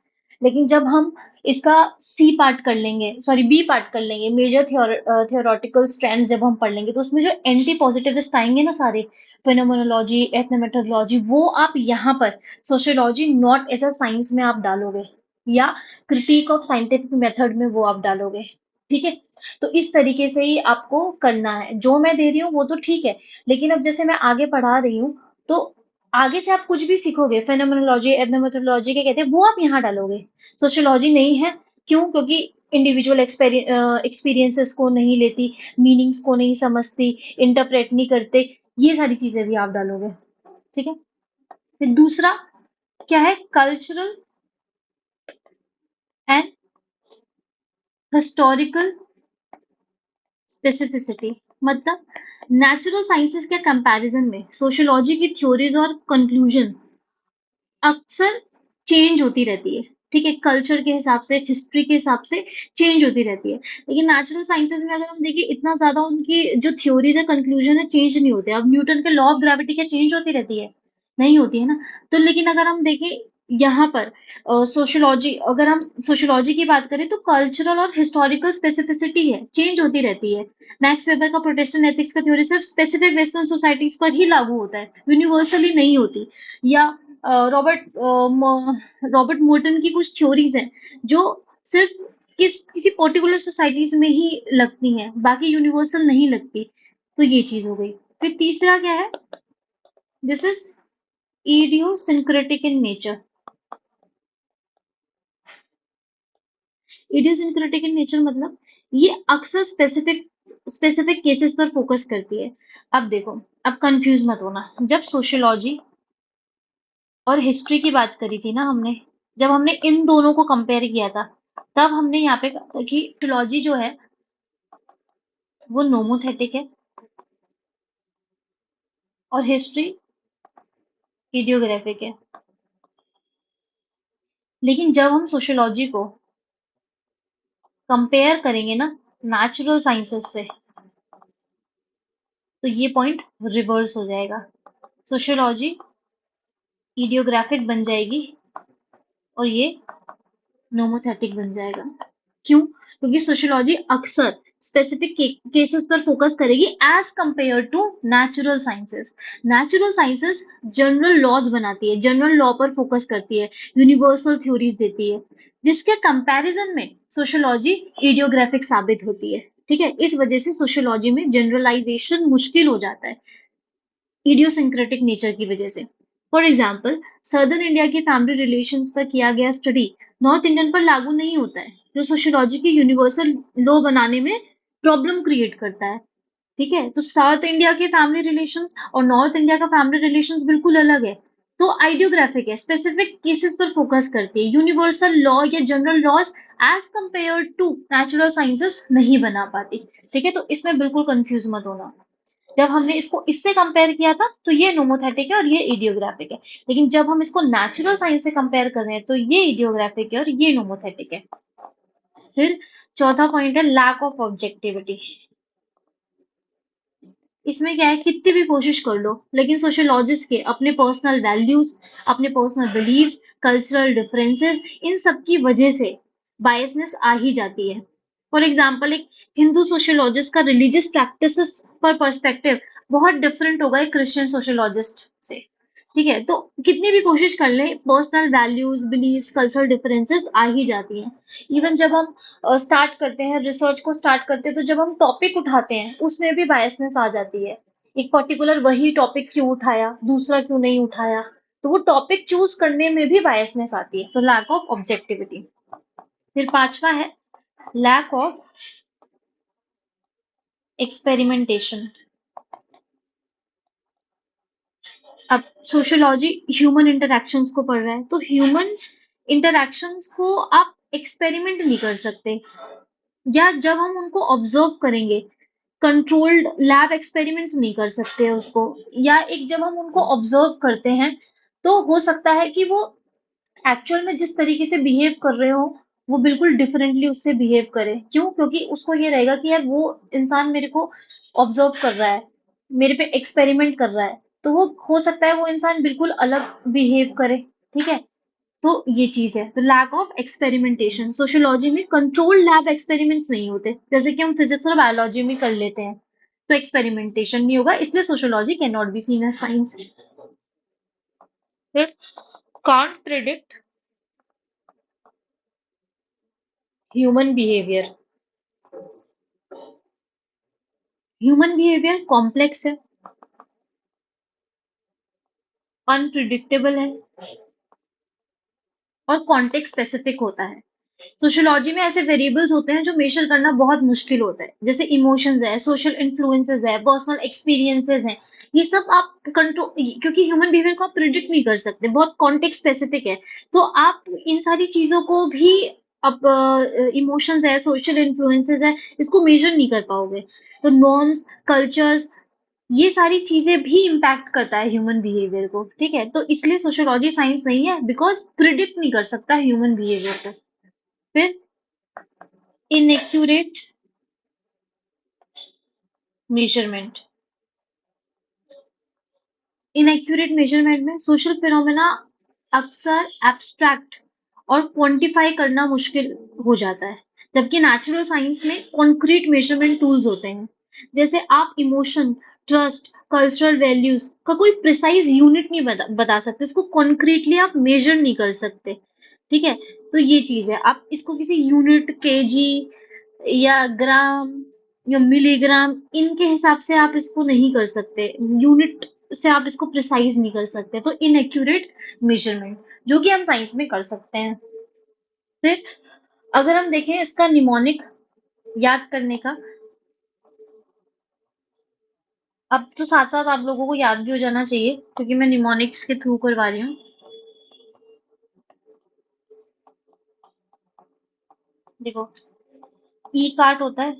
लेकिन जब हम इसका सी पार्ट कर लेंगे, सॉरी बी पार्ट कर लेंगे, मेजर थियोरेटिकल स्ट्रैंड्स जब हम पढ़ लेंगे, तो उसमें जो एंटी पॉजिटिविस्ट आएंगे ना सारे, फेनोमेनोलॉजी, एथनोमेथोडोलॉजी, वो आप यहाँ पर sociology not as a science में आप डालोगे, या क्रिटिक ऑफ साइंटिफिक मेथड में वो आप डालोगे। ठीक है, तो इस तरीके से ही आपको करना है। जो मैं दे रही हूँ वो तो ठीक है, लेकिन अब जैसे मैं आगे पढ़ा रही हूँ, तो आगे से आप कुछ भी सीखोगे, फेनोमेनोलॉजी, एथनोमेथोडोलॉजी के कहते हैं, वो आप यहाँ डालोगे। सोशियोलॉजी नहीं है, क्यों? क्योंकि इंडिविजुअल एक्सपीरियंसेस को नहीं लेती, मीनिंग्स को नहीं समझती, इंटरप्रेट नहीं करते, ये सारी चीजें भी आप डालोगे। ठीक है, फिर दूसरा क्या है? Cultural and historical specificity. मतलब नेचुरल साइंसेस के कंपैरिजन में सोशियोलॉजी की थ्योरीज और कंक्लूजन अक्सर चेंज होती रहती है। ठीक है, कल्चर के हिसाब से, हिस्ट्री के हिसाब से चेंज होती रहती है। लेकिन नेचुरल साइंसेज में अगर हम देखें, इतना ज्यादा उनकी जो थ्योरीज है, कंक्लूजन है, चेंज नहीं होते। अब न्यूटन के लॉ ऑफ ग्रेविटी क्या चेंज होती रहती है? नहीं होती है ना। तो लेकिन अगर हम देखें यहाँ पर सोशियोलॉजी, अगर हम सोशियोलॉजी की बात करें तो कल्चरल और हिस्टोरिकल स्पेसिफिसिटी है, चेंज होती रहती है। मैक्स वेबर का प्रोटेस्टेंट एथिक्स का थ्योरी सिर्फ स्पेसिफिक वेस्टर्न सोसाइटीज पर ही लागू होता है, यूनिवर्सली नहीं होती। या रॉबर्ट मोर्टन की कुछ थ्योरीज हैं जो सिर्फ किसी पर्टिकुलर सोसाइटीज में ही लगती हैं, बाकी यूनिवर्सल नहीं लगती। तो ये चीज हो गई। फिर तीसरा क्या है? This is idiosyncratic in nature. Idiosyncratic in nature मतलब ये अक्सर स्पेसिफिक केसेस पर फोकस करती है। अब देखो, अब कंफ्यूज मत होना, जब सोशियोलॉजी और हिस्ट्री की बात करी थी ना हमने, जब हमने इन दोनों को कंपेयर किया था, तब हमने यहाँ पे कहा था कि सोशियोलॉजी जो है वो नोमोथेटिक है और हिस्ट्री इडियोग्राफिक है। लेकिन जब हम सोशियोलॉजी को कंपेयर करेंगे ना नेचुरल साइंसेस से, तो ये पॉइंट रिवर्स हो जाएगा। सोशियोलॉजी इडियोग्राफिक बन जाएगी और ये नोमोथेटिक बन जाएगा। क्यों? क्योंकि सोशियोलॉजी अक्सर स्पेसिफिक केसेस पर फोकस करेगी as compare to natural sciences. Natural sciences general laws बनाती है, जनरल लॉ पर फोकस करती है, यूनिवर्सल थ्योरीज देती है, जिसके कंपैरिजन में सोशियोलॉजी इडियोग्राफिक साबित होती है। ठीक है, इस वजह से सोशियोलॉजी में जनरलाइजेशन मुश्किल हो जाता है इडियोसिंक्रेटिक नेचर की वजह से। फॉर एग्जाम्पल, सदर्न इंडिया की फैमिली रिलेशंस पर किया गया स्टडी नॉर्थ इंडियन पर लागू नहीं होता है, जो सोशियोलॉजी की यूनिवर्सल लॉ बनाने में प्रॉब्लम क्रिएट करता है। ठीक है, तो साउथ इंडिया के फैमिली रिलेशंस और नॉर्थ इंडिया का फैमिली रिलेशंस बिल्कुल अलग है। तो आइडियोग्राफिक है, स्पेसिफिक केसेस पर फोकस करती है, यूनिवर्सल लॉ या general laws as compare to natural sciences नहीं बना पाती। ठीक है, तो इसमें बिल्कुल कंफ्यूज मत होना। जब हमने इसको इससे कंपेयर किया था तो ये नोमोथेटिक है और ये इडियोग्राफिक है, लेकिन जब हम इसको नेचुरल साइंस से कंपेयर कर रहे हैं तो ये इडियोग्राफिक है और ये नोमोथेटिक है। फिर चौथा पॉइंट है लैक ऑफ ऑब्जेक्टिविटी। इसमें क्या है, कितनी भी कोशिश कर लो लेकिन सोशियोलॉजिस्ट के अपने पर्सनल वैल्यूज, अपने पर्सनल बिलीव्स, कल्चरल डिफरेंसेस, इन सब की वजह से बायसनेस आ ही जाती है। फॉर एग्जाम्पल, एक हिंदू सोशियोलॉजिस्ट का रिलीजियस प्रैक्टिसेस पर पर्सपेक्टिव बहुत डिफरेंट होगा एक क्रिश्चियन सोशियोलॉजिस्ट से। ठीक है, तो कितनी भी कोशिश कर ले personal values, beliefs, cultural differences आ ही जाती हैं। इवन जब हम स्टार्ट करते हैं रिसर्च को स्टार्ट करते हैं तो जब हम टॉपिक उठाते हैं उसमें भी बायसनेस आ जाती है। एक पर्टिकुलर वही टॉपिक क्यों उठाया, दूसरा क्यों नहीं उठाया, तो वो टॉपिक चूज करने में भी बायसनेस आती है। तो लैक ऑफ ऑब्जेक्टिविटी। फिर पांचवा है लैक ऑफ एक्सपेरिमेंटेशन। अब सोशियोलॉजी ह्यूमन इंटरैक्शंस को पढ़ रहा है, तो ह्यूमन इंटरैक्शंस को आप एक्सपेरिमेंट नहीं कर सकते, या जब हम उनको ऑब्जर्व करेंगे कंट्रोल्ड लैब एक्सपेरिमेंट्स नहीं कर सकते उसको, या एक जब हम उनको ऑब्जर्व करते हैं तो हो सकता है कि वो एक्चुअल में जिस तरीके से बिहेव कर रहे हो वो बिल्कुल डिफरेंटली उससे बिहेव करे। क्यों? क्योंकि उसको ये रहेगा कि यार वो इंसान मेरे को ऑब्जर्व कर रहा है, मेरे पे एक्सपेरिमेंट कर रहा है, तो वो हो सकता है वो इंसान बिल्कुल अलग बिहेव करे। ठीक है, तो ये चीज है। तो लैक ऑफ एक्सपेरिमेंटेशन, सोशियोलॉजी में कंट्रोल्ड लैब एक्सपेरिमेंट्स नहीं होते जैसे कि हम फिजिक्स और बायोलॉजी में कर लेते हैं, तो एक्सपेरिमेंटेशन नहीं होगा, इसलिए sociology can not be seen as science. फिर can't predict human behaviour. Human behaviour complex है, अनप्रिडिक्टेबल है और कॉन्टेक्स्ट स्पेसिफिक होता है। सोशियोलॉजी में ऐसे वेरिएबल्स होते हैं जो मेजर करना बहुत मुश्किल होता है, जैसे इमोशंस है, सोशल इन्फ्लुएंसेस है, पर्सनल एक्सपीरियंसेस हैं। ये सब आप कंट्रोल, क्योंकि ह्यूमन बिहेवियर को आप प्रिडिक्ट नहीं कर सकते, बहुत कॉन्टेक्स्ट स्पेसिफिक है, तो आप इन सारी चीजों को भी, अब इमोशंस है, सोशल इन्फ्लुएंसेस है, इसको मेजर नहीं कर पाओगे। तो नॉर्म्स, कल्चर्स, ये सारी चीजें भी इम्पैक्ट करता है ह्यूमन बिहेवियर को। ठीक है, तो इसलिए सोशियोलॉजी साइंस नहीं है, बिकॉज प्रिडिक्ट नहीं कर सकता ह्यूमन बिहेवियर को। फिर इनएक्यूरेट मेजरमेंट। इनएक्यूरेट मेजरमेंट में सोशल फिनोमेना अक्सर एब्स्ट्रैक्ट और क्वांटिफाई करना मुश्किल हो जाता है, जबकि नेचुरल साइंस में कॉन्क्रीट मेजरमेंट टूल्स होते हैं। जैसे आप इमोशन, ट्रस्ट, कल्चरल वैल्यूज का कोई प्रिसाइज यूनिट नहीं बता सकते, इसको कॉन्क्रीटली आप मेजर नहीं कर सकते। ठीक है, तो ये चीज है, आप इसको किसी यूनिट, केजी या ग्राम या मिलीग्राम, इनके हिसाब से आप इसको नहीं कर सकते, यूनिट से आप इसको प्रिसाइज नहीं कर सकते। तो इनएक्यूरेट मेजरमेंट, जो कि हम साइंस में कर सकते हैं। फिर अगर हम देखें इसका निमोनिक याद करने का, अब तो साथ साथ आप लोगों को याद भी हो जाना चाहिए क्योंकि मैं निमोनिक्स के थ्रू करवा रही हूँ। देखो, ई कार्ट होता है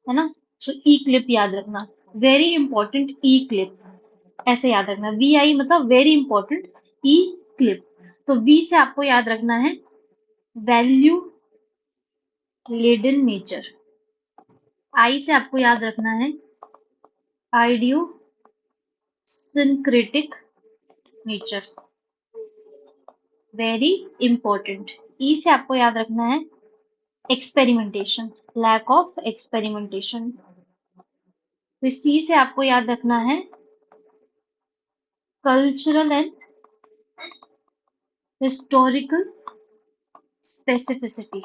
ना, तो ई क्लिप याद रखना, वेरी इंपॉर्टेंट ई क्लिप, ऐसे याद रखना, वी आई मतलब वेरी इंपॉर्टेंट, ई क्लिप। तो वी से आपको याद रखना है वैल्यू लेडन नेचर। आई से आपको याद रखना है आइडियोसिंक्रेटिक नेचर, वेरी इंपॉर्टेंट। ई से आपको याद रखना है एक्सपेरिमेंटेशन, लैक ऑफ एक्सपेरिमेंटेशन। फिर सी से आपको याद रखना है cultural and historical specificity.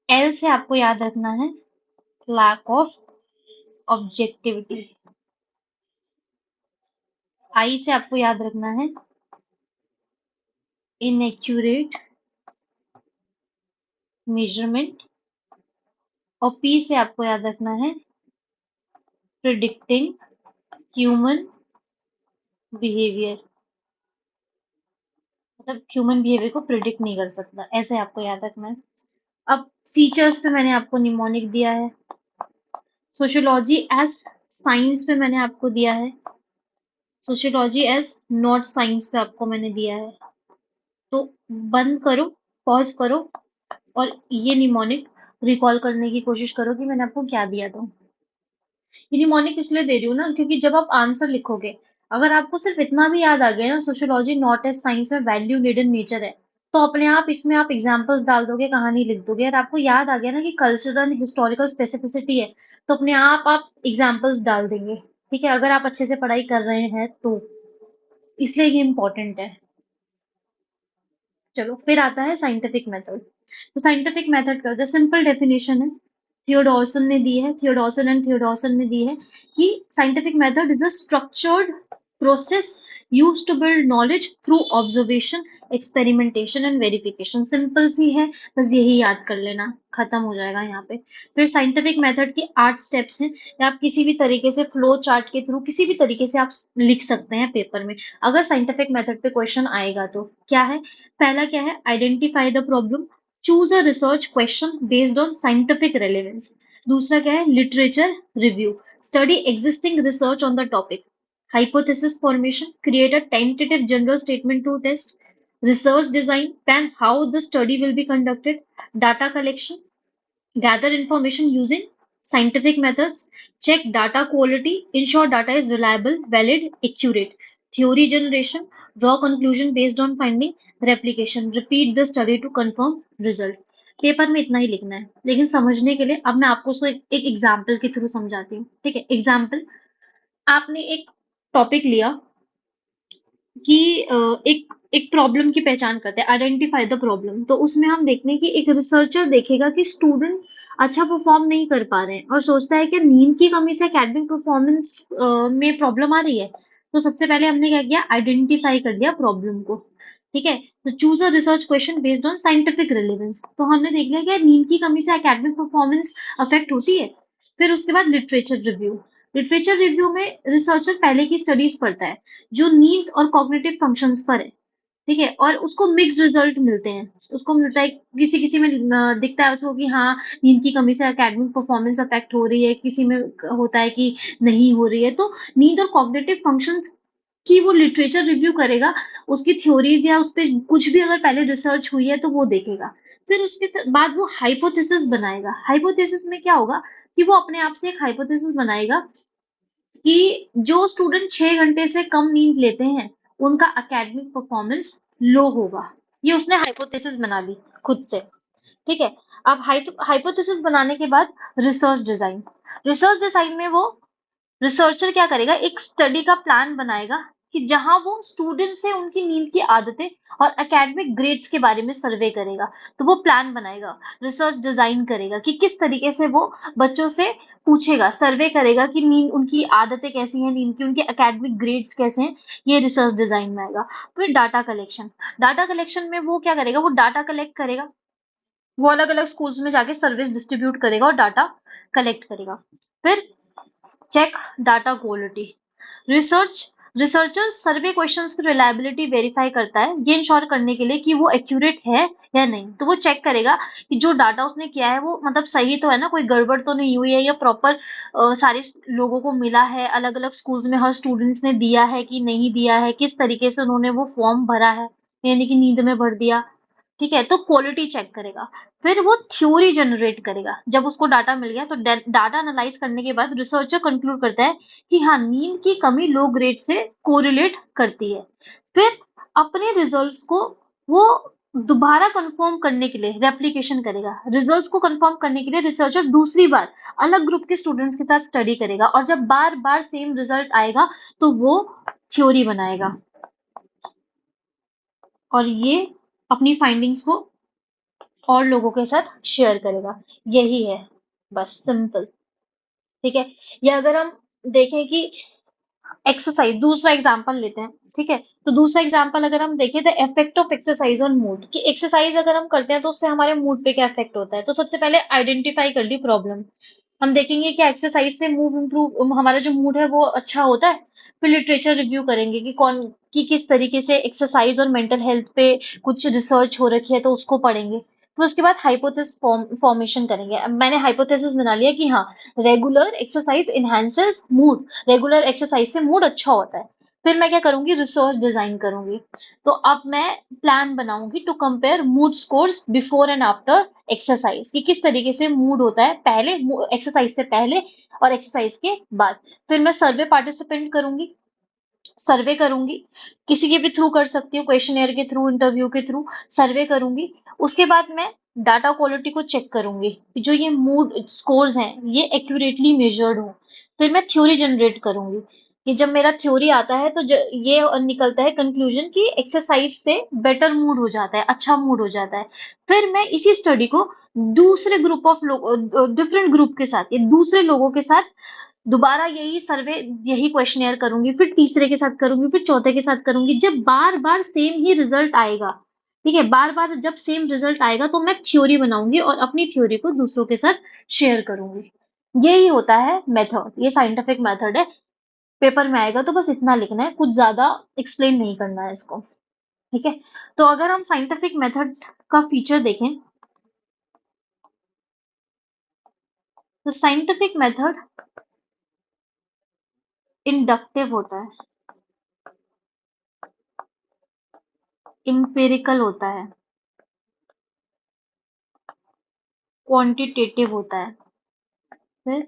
L से आपको याद रखना है लैक ऑफ ऑब्जेक्टिविटी। आई से आपको याद रखना है इनएक्यूरेट मेजरमेंट। और पी से आपको याद रखना है प्रिडिक्टिंग ह्यूमन बिहेवियर, मतलब ह्यूमन बिहेवियर को प्रिडिक्ट नहीं कर सकता, ऐसे आपको याद रखना है। अब फीचर्स पे मैंने आपको निमोनिक दिया है, सोशियोलॉजी एज साइंस पे मैंने आपको दिया है, सोशियोलॉजी एज नॉट साइंस पे आपको मैंने दिया है। तो बंद करो, पॉज करो और ये निमोनिक रिकॉल करने की कोशिश करो कि मैंने आपको क्या दिया था। ये निमोनिक इसलिए दे रही हूँ ना क्योंकि जब आप आंसर लिखोगे, अगर आपको सिर्फ इतना भी याद आ गया ना सोशियोलॉजी नॉट एज साइंस में वैल्यू लेडन नेचर है, तो अपने आप इसमें आप एग्जांपल्स डाल दोगे, कहानी लिख दोगे। और आपको याद आ गया ना कि कल्चरल हिस्टोरिकल स्पेसिफिसिटी है, तो अपने आप एग्जांपल्स डाल देंगे। ठीक है, अगर आप अच्छे से पढ़ाई कर रहे हैं तो इसलिए ये इंपॉर्टेंट है। चलो फिर आता है साइंटिफिक मेथड। तो साइंटिफिक मेथड का जो सिंपल डेफिनेशन है थियोडोरसन ने दी है, थियोडोरसन एंड थियोडोरसन ने दी है कि scientific method is a structured process used to build knowledge through observation, experimentation and verification. Simple सी है, बस यही याद कर लेना, खत्म हो जाएगा यहाँ पे। फिर साइंटिफिक मेथड की 8 स्टेप्स हैं, या आप किसी भी तरीके से फ्लो चार्ट के थ्रू किसी भी तरीके से आप लिख सकते हैं पेपर में, अगर साइंटिफिक मेथड पे क्वेश्चन आएगा तो। क्या है पहला, क्या है identify the problem, choose a research question based on scientific relevance. दूसरा क्या है literature review, study existing research on the topic. Hypothesis formation, create a tentative general statement to test. Research design, plan how the study will be conducted. Data collection, gather information using scientific methods. Check data quality, ensure data is reliable, valid, accurate. Theory generation, draw conclusion based on finding. Replication, repeat the study to confirm result. Paper में इतना ही लिखना है, लेकिन समझने के लिए अब मैं आपको उसको एक एग्जाम्पल के थ्रू समझाती हूँ। ठीक है, एग्जाम्पल, आपने एक टॉपिक लिया कि एक एक प्रॉब्लम की पहचान करते हैं, आइडेंटिफाई द प्रॉब्लम। तो उसमें हम देखते हैं कि एक रिसर्चर देखेगा कि स्टूडेंट अच्छा परफॉर्म नहीं कर पा रहे हैं और सोचता है कि नींद की कमी से एकेडमिक परफॉर्मेंस में प्रॉब्लम आ रही है। तो सबसे पहले हमने क्या किया, आइडेंटिफाई कर दिया प्रॉब्लम को। ठीक है, तो choose a research question based on scientific relevance. तो हमने देख लिया कि नींद की कमी से एकेडमिक परफॉर्मेंस अफेक्ट होती है। फिर उसके बाद लिटरेचर रिव्यू, लिटरेचर रिव्यू में रिसर्चर पहले की स्टडीज पढ़ता है जो नींद और कॉग्निटिव फंक्शंस पर है। ठीक है, और उसको मिक्स रिजल्ट मिलते हैं। उसको मिलता है किसी किसी में दिखता है उसको कि हाँ नींद की कमी से एकेडमिक परफॉर्मेंस अफेक्ट हो रही है, किसी में होता है कि नहीं हो रही है। तो नींद और कॉग्निटिव फंक्शंस की वो लिटरेचर रिव्यू करेगा, उसकी थ्योरीज या उस पर कुछ भी अगर पहले रिसर्च हुई है तो वो देखेगा। फिर उसके बाद वो हाइपोथेसिस बनाएगा। हाइपोथेसिस में क्या होगा कि वो अपने आप से एक हाइपोथेसिस बनाएगा कि जो स्टूडेंट 6 घंटे से कम नींद लेते हैं उनका एकेडमिक परफॉर्मेंस लो होगा। ये उसने हाइपोथेसिस बना ली खुद से। ठीक है, अब हाइपोथेसिस बनाने के बाद रिसर्च डिजाइन, रिसर्च डिजाइन में वो रिसर्चर क्या करेगा, एक स्टडी का प्लान बनाएगा कि जहां वो स्टूडेंट से उनकी नींद की आदतें और एकेडमिक ग्रेड्स के बारे में सर्वे करेगा। तो वो प्लान बनाएगा, रिसर्च डिजाइन करेगा कि किस तरीके से वो बच्चों से पूछेगा, सर्वे करेगा कि नींद उनकी आदतें कैसी हैं, नींद की उनके एकेडमिक ग्रेड्स कैसे हैं। ये रिसर्च डिजाइन में आएगा। फिर डाटा कलेक्शन, डाटा कलेक्शन में वो क्या करेगा, वो डाटा कलेक्ट करेगा, वो अलग अलग स्कूल्स में जाके सर्विस डिस्ट्रीब्यूट करेगा और डाटा कलेक्ट करेगा। फिर check data quality, research researcher survey questions की रिलायबिलिटी वेरीफाई करता है, ये इंश्योर करने के लिए कि वो एक्यूरेट है या नहीं। तो वो चेक करेगा कि जो डाटा उसने किया है वो मतलब सही तो है ना, कोई गड़बड़ तो नहीं हुई है, या प्रॉपर सारे लोगों को मिला है, अलग अलग स्कूल्स में हर स्टूडेंट्स ने दिया है कि नहीं दिया है, किस तरीके से उन्होंने वो फॉर्म भरा है, यानी कि नींद में भर दिया। ठीक है, तो क्वालिटी चेक करेगा। फिर वो थ्योरी जनरेट करेगा। जब उसको डाटा मिल गया तो डाटा एनालाइज करने के बाद रिसर्चर कंक्लूड करता है कि हाँ, नींद की कमी लो ग्रेड से कोरिलेट करती है। फिर अपने रिजल्ट्स को वो दोबारा कंफर्म करने के लिए रेप्लिकेशन करेगा। रिजल्ट्स को कंफर्म करने के लिए रिसर्चर दूसरी बार अलग ग्रुप के स्टूडेंट्स के साथ स्टडी करेगा, और जब बार बार सेम रिजल्ट आएगा तो वो थ्योरी बनाएगा और ये अपनी फाइंडिंग्स को और लोगों के साथ शेयर करेगा। यही है, बस सिंपल। ठीक है, या अगर हम देखें कि एक्सरसाइज, दूसरा एग्जांपल लेते हैं। ठीक है, तो दूसरा एग्जांपल अगर हम देखें, the effect of exercise on mood, कि एक्सरसाइज अगर हम करते हैं तो उससे हमारे मूड पे क्या इफेक्ट होता है। तो सबसे पहले आइडेंटिफाई कर ली प्रॉब्लम। हम देखेंगे कि एक्सरसाइज से मूव इम्प्रूव, हमारा जो मूड है वो अच्छा होता है। फिर लिटरेचर रिव्यू करेंगे कि कौन, कि किस तरीके से एक्सरसाइज और मेंटल हेल्थ पे कुछ रिसर्च हो रखी है तो उसको पढ़ेंगे। फिर उसके बाद हाइपोथेसिस फॉर्मेशन करेंगे। अब मैंने हाइपोथेसिस बना लिया कि हाँ, regular exercise enhances mood, regular exercise से मूड अच्छा होता है। फिर मैं क्या करूंगी, रिसर्च डिजाइन करूंगी। तो अब मैं प्लान बनाऊंगी to compare mood scores before and after exercise, कि किस तरीके से मूड होता है पहले, एक्सरसाइज से पहले और एक्सरसाइज के बाद। फिर मैं सर्वे पार्टिसिपेंट करूंगी, सर्वे करूंगी, किसी के भी थ्रू कर सकती हूँ, क्वेश्चनियर के थ्रू, इंटरव्यू के थ्रू सर्वे करूंगी। उसके बाद मैं डाटा क्वालिटी को चेक करूंगी कि जो ये मूड स्कोर्स हैं ये एक्यूरेटली मेजर्ड हो। फिर मैं थ्योरी जनरेट करूंगी, कि जब मेरा थ्योरी आता है तो ये निकलता है कंक्लूजन कि एक्सरसाइज से बेटर मूड हो जाता है, अच्छा मूड हो जाता है। फिर मैं इसी स्टडी को दूसरे ग्रुप ऑफ लोग, डिफरेंट ग्रुप के साथ या दूसरे लोगों के साथ दोबारा यही सर्वे, यही क्वेश्चनियर करूंगी, फिर तीसरे के साथ करूंगी, फिर चौथे के साथ करूंगी। जब बार बार सेम ही रिजल्ट आएगा, ठीक है, बार बार जब सेम रिजल्ट आएगा तो मैं थ्योरी बनाऊंगी और अपनी थ्योरी को दूसरों के साथ शेयर करूंगी। यही होता है मेथड, ये साइंटिफिक मेथड है। पेपर में आएगा तो बस इतना लिखना है, कुछ ज्यादा एक्सप्लेन नहीं करना है इसको। ठीक है, तो अगर हम साइंटिफिक मेथड का फीचर देखें, तो साइंटिफिक मेथड इंडक्टिव होता है, इंपेरिकल होता है, क्वांटिटेटिव होता है, फिर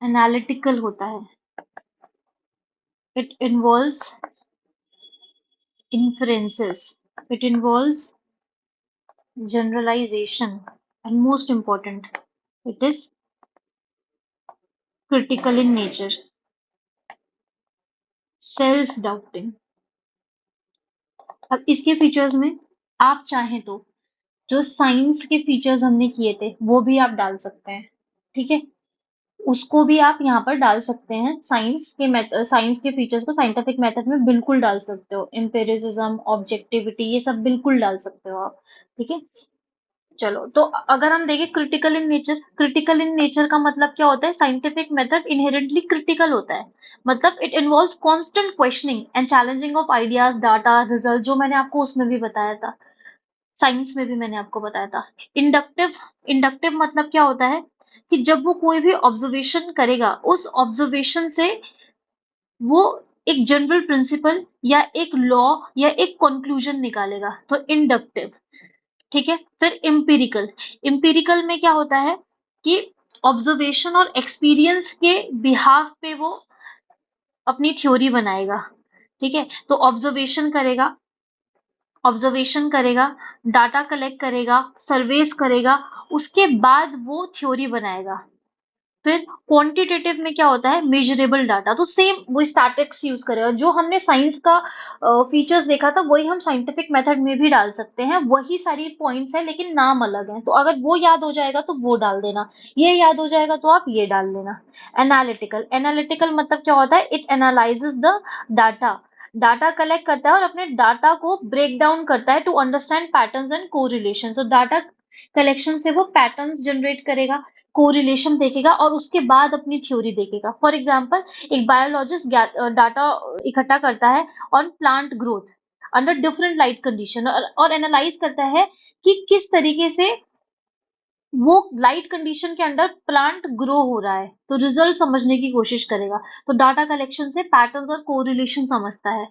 एनालिटिकल होता है, it involves inferences, it involves generalization, and most important, it is critical in nature, self doubting। अब इसके फीचर्स में आप चाहें तो जो साइंस के फीचर्स हमने किए थे वो भी आप डाल सकते हैं। ठीक है, उसको भी आप यहाँ पर डाल सकते हैं। साइंस के फीचर्स को साइंटिफिक मेथड में बिल्कुल डाल सकते हो, एम्पिरिसिज्म, ऑब्जेक्टिविटी, ये सब बिल्कुल डाल सकते हो आप। ठीक है, चलो, तो अगर हम देखें critical in nature, critical in nature का मतलब क्या होता है, साइंटिफिक मेथड इनहेरेंटली क्रिटिकल होता है। मतलब it involves constant questioning and challenging of ideas, data, result, जो मैंने आपको उसमें भी बताया था, साइंस में भी मैंने आपको बताया था। इंडक्टिव, इंडक्टिव मतलब क्या होता है कि जब वो कोई भी ऑब्जर्वेशन करेगा, उस ऑब्जर्वेशन से वो एक जनरल प्रिंसिपल या एक लॉ या एक कंक्लूजन निकालेगा, तो इंडक्टिव। ठीक है, फिर एम्पिरिकल, एम्पिरिकल में क्या होता है कि ऑब्जर्वेशन और एक्सपीरियंस के बिहाफ पे वो अपनी थ्योरी बनाएगा। ठीक है, तो ऑब्जर्वेशन करेगा, डाटा कलेक्ट करेगा, सर्वेस करेगा, उसके बाद वो थ्योरी बनाएगा। फिर क्वांटिटेटिव में क्या होता है, मेजरेबल डाटा, तो सेम वो स्टैटिक्स यूज करेगा। जो हमने साइंस का फीचर्स देखा था वही हम साइंटिफिक मेथड में भी डाल सकते हैं, वही सारी पॉइंट्स है लेकिन नाम अलग है। तो अगर वो याद हो जाएगा तो वो डाल देना, ये याद हो जाएगा तो आप ये डाल देना। एनालिटिकल, एनालिटिकल मतलब क्या होता है, it analyses the data, data collect करता है और अपने डाटा को ब्रेक डाउन करता है to understand patterns and correlation. तो डाटा कलेक्शन से वो पैटर्न्स जनरेट करेगा, कोरिलेशन देखेगा और उसके बाद अपनी थ्योरी देखेगा। फॉर एग्जाम्पल, एक बायोलॉजिस्ट डाटा इकट्ठा करता है on plant growth under different light condition और एनालाइज करता है कि किस तरीके से वो लाइट कंडीशन के अंडर प्लांट ग्रो हो रहा है, तो रिजल्ट समझने की कोशिश करेगा। तो डाटा कलेक्शन से पैटर्न्स और कोरिलेशन समझता है।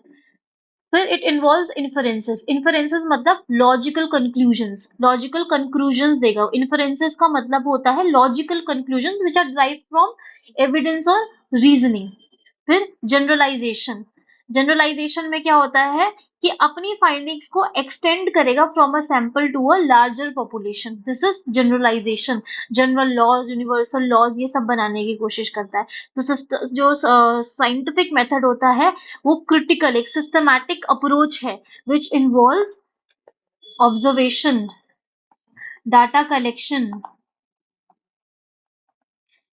फिर इट इन्वॉल्व्स इन्फरेंसेस। इन्फरेंसेस मतलब लॉजिकल कंक्लूजन्स देगा। इन्फरेंसेस का मतलब होता है logical conclusions which are derived from evidence और रीजनिंग। फिर जनरलाइजेशन। जनरलाइजेशन में क्या होता है कि अपनी फाइंडिंग्स को एक्सटेंड करेगा from a sample to a larger population. This is generalization. General laws, universal laws, ये सब बनाने की कोशिश करता है। तो जो साइंटिफिक मेथड होता है वो क्रिटिकल, एक सिस्टमैटिक अप्रोच है which involves observation, data collection,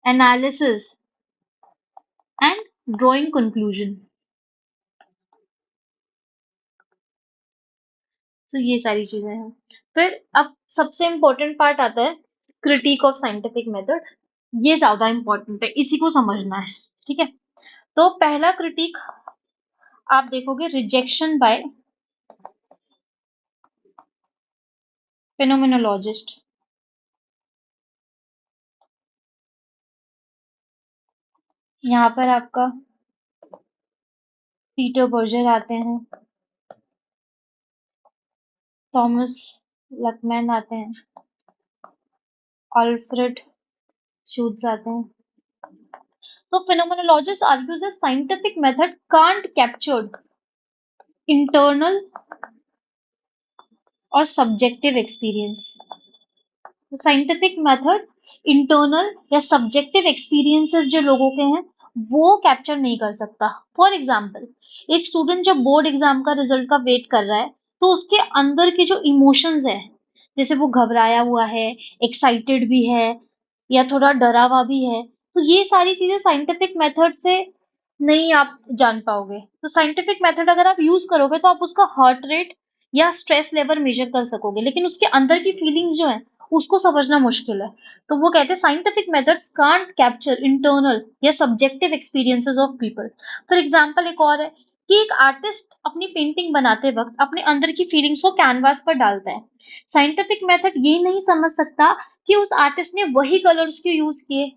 analysis and drawing conclusion. तो ये सारी चीजें हैं। फिर अब सबसे इम्पोर्टेंट पार्ट आता है क्रिटिक ऑफ साइंटिफिक मेथड। ये ज्यादा इम्पोर्टेंट है, इसी को समझना है। ठीक है, तो पहला क्रिटिक आप देखोगे, रिजेक्शन बाय फेनोमेनोलॉजिस्ट। यहाँ पर आपका पीटर बर्जर आते हैं, थॉमस लकमैन आते हैं, अल्फ्रेड शूट्स आते हैं। तो phenomenologist argues that scientific method can't captured internal और सब्जेक्टिव एक्सपीरियंस। तो साइंटिफिक मेथड इंटरनल या सब्जेक्टिव एक्सपीरियंसेस जो लोगों के हैं वो कैप्चर नहीं कर सकता। फॉर एग्जाम्पल, एक स्टूडेंट जब बोर्ड एग्जाम का रिजल्ट का वेट कर रहा है तो उसके अंदर के जो इमोशंस है, जैसे वो घबराया हुआ है, एक्साइटेड भी है या थोड़ा डरा हुआ भी है, तो ये सारी चीजें साइंटिफिक मेथड से नहीं आप जान पाओगे। तो साइंटिफिक मेथड अगर आप यूज करोगे तो आप उसका हार्ट रेट या स्ट्रेस लेवल मेजर कर सकोगे, लेकिन उसके अंदर की फीलिंग्स जो है उसको समझना मुश्किल है। तो वो कहते हैं scientific methods can't capture internal या subjective experiences of people. For example, एक और है कि एक आर्टिस्ट अपनी पेंटिंग बनाते वक्त अपने अंदर की फीलिंग्स को कैनवास पर डालता है। साइंटिफिक मेथड ये नहीं समझ सकता कि उस आर्टिस्ट ने वही कलर्स क्यों यूज किए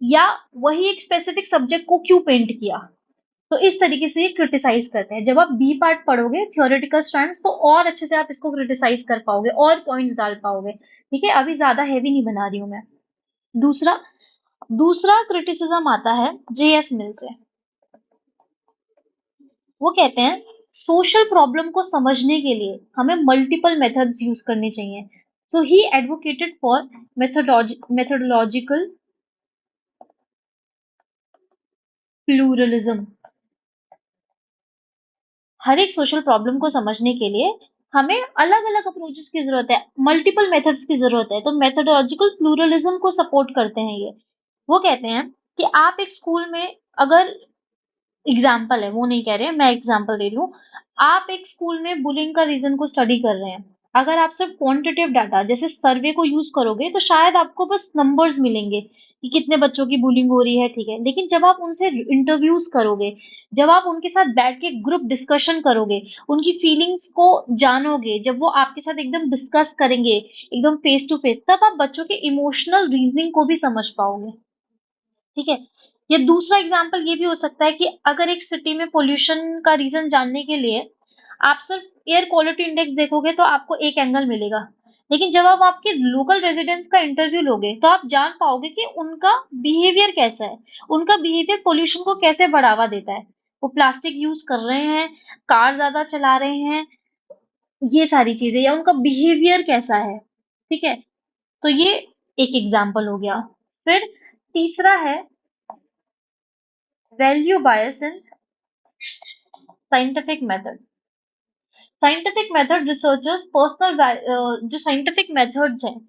या वही एक स्पेसिफिक सब्जेक्ट को क्यों पेंट किया। तो इस तरीके से ये क्रिटिसाइज करते हैं। जब आप बी पार्ट पढ़ोगे थियोरेटिकल स्ट्रैंड्स तो और अच्छे से आप इसको क्रिटिसाइज कर पाओगे और पॉइंट्स डाल पाओगे। ठीक है, अभी ज्यादा हैवी नहीं बना रही हूं मैं। दूसरा दूसरा क्रिटिसिज्म आता है जेएस मिल से। वो कहते हैं सोशल प्रॉब्लम को समझने के लिए हमें मल्टीपल मेथड्स यूज करने चाहिए। So he advocated for methodological pluralism. हर एक सोशल प्रॉब्लम को समझने के लिए हमें अलग अलग अप्रोचेस की जरूरत है, मल्टीपल मेथड्स की जरूरत है। तो मेथोडोलॉजिकल प्लूरलिज्म को सपोर्ट करते हैं ये। वो कहते हैं कि आप एक स्कूल में, अगर एग्जाम्पल है, वो नहीं कह रहे हैं, मैं एग्जाम्पल दे रही हूँ। आप एक स्कूल में बुलिंग का रीजन को स्टडी कर रहे हैं। अगर आप सिर्फ क्वांटिटेटिव डाटा जैसे सर्वे को यूज करोगे तो शायद आपको बस नंबर्स मिलेंगे कि कितने बच्चों की बुलिंग हो रही है, ठीक है। लेकिन जब आप उनसे इंटरव्यूज करोगे, जब आप उनके साथ बैठ के ग्रुप डिस्कशन करोगे, उनकी फीलिंग्स को जानोगे, जब वो आपके साथ एकदम डिस्कस करेंगे एकदम फेस टू फेस, तब आप बच्चों के इमोशनल रीजनिंग को भी समझ पाओगे। ठीक है, या दूसरा एग्जाम्पल ये भी हो सकता है कि अगर एक सिटी में पोल्यूशन का रीजन जानने के लिए आप सिर्फ एयर क्वालिटी इंडेक्स देखोगे तो आपको एक एंगल मिलेगा। लेकिन जब आप आपके लोकल रेजिडेंट्स का इंटरव्यू लोगे तो आप जान पाओगे कि उनका बिहेवियर कैसा है, उनका बिहेवियर पोल्यूशन को कैसे बढ़ावा देता है। वो प्लास्टिक यूज कर रहे हैं, कार ज्यादा चला रहे हैं, ये सारी चीजें, या उनका बिहेवियर कैसा है। ठीक है, तो ये एक एग्जाम्पल हो गया। फिर तीसरा है value bias in scientific method. Scientific method researchers personal, जो साइंटिफिक मेथड्स हैं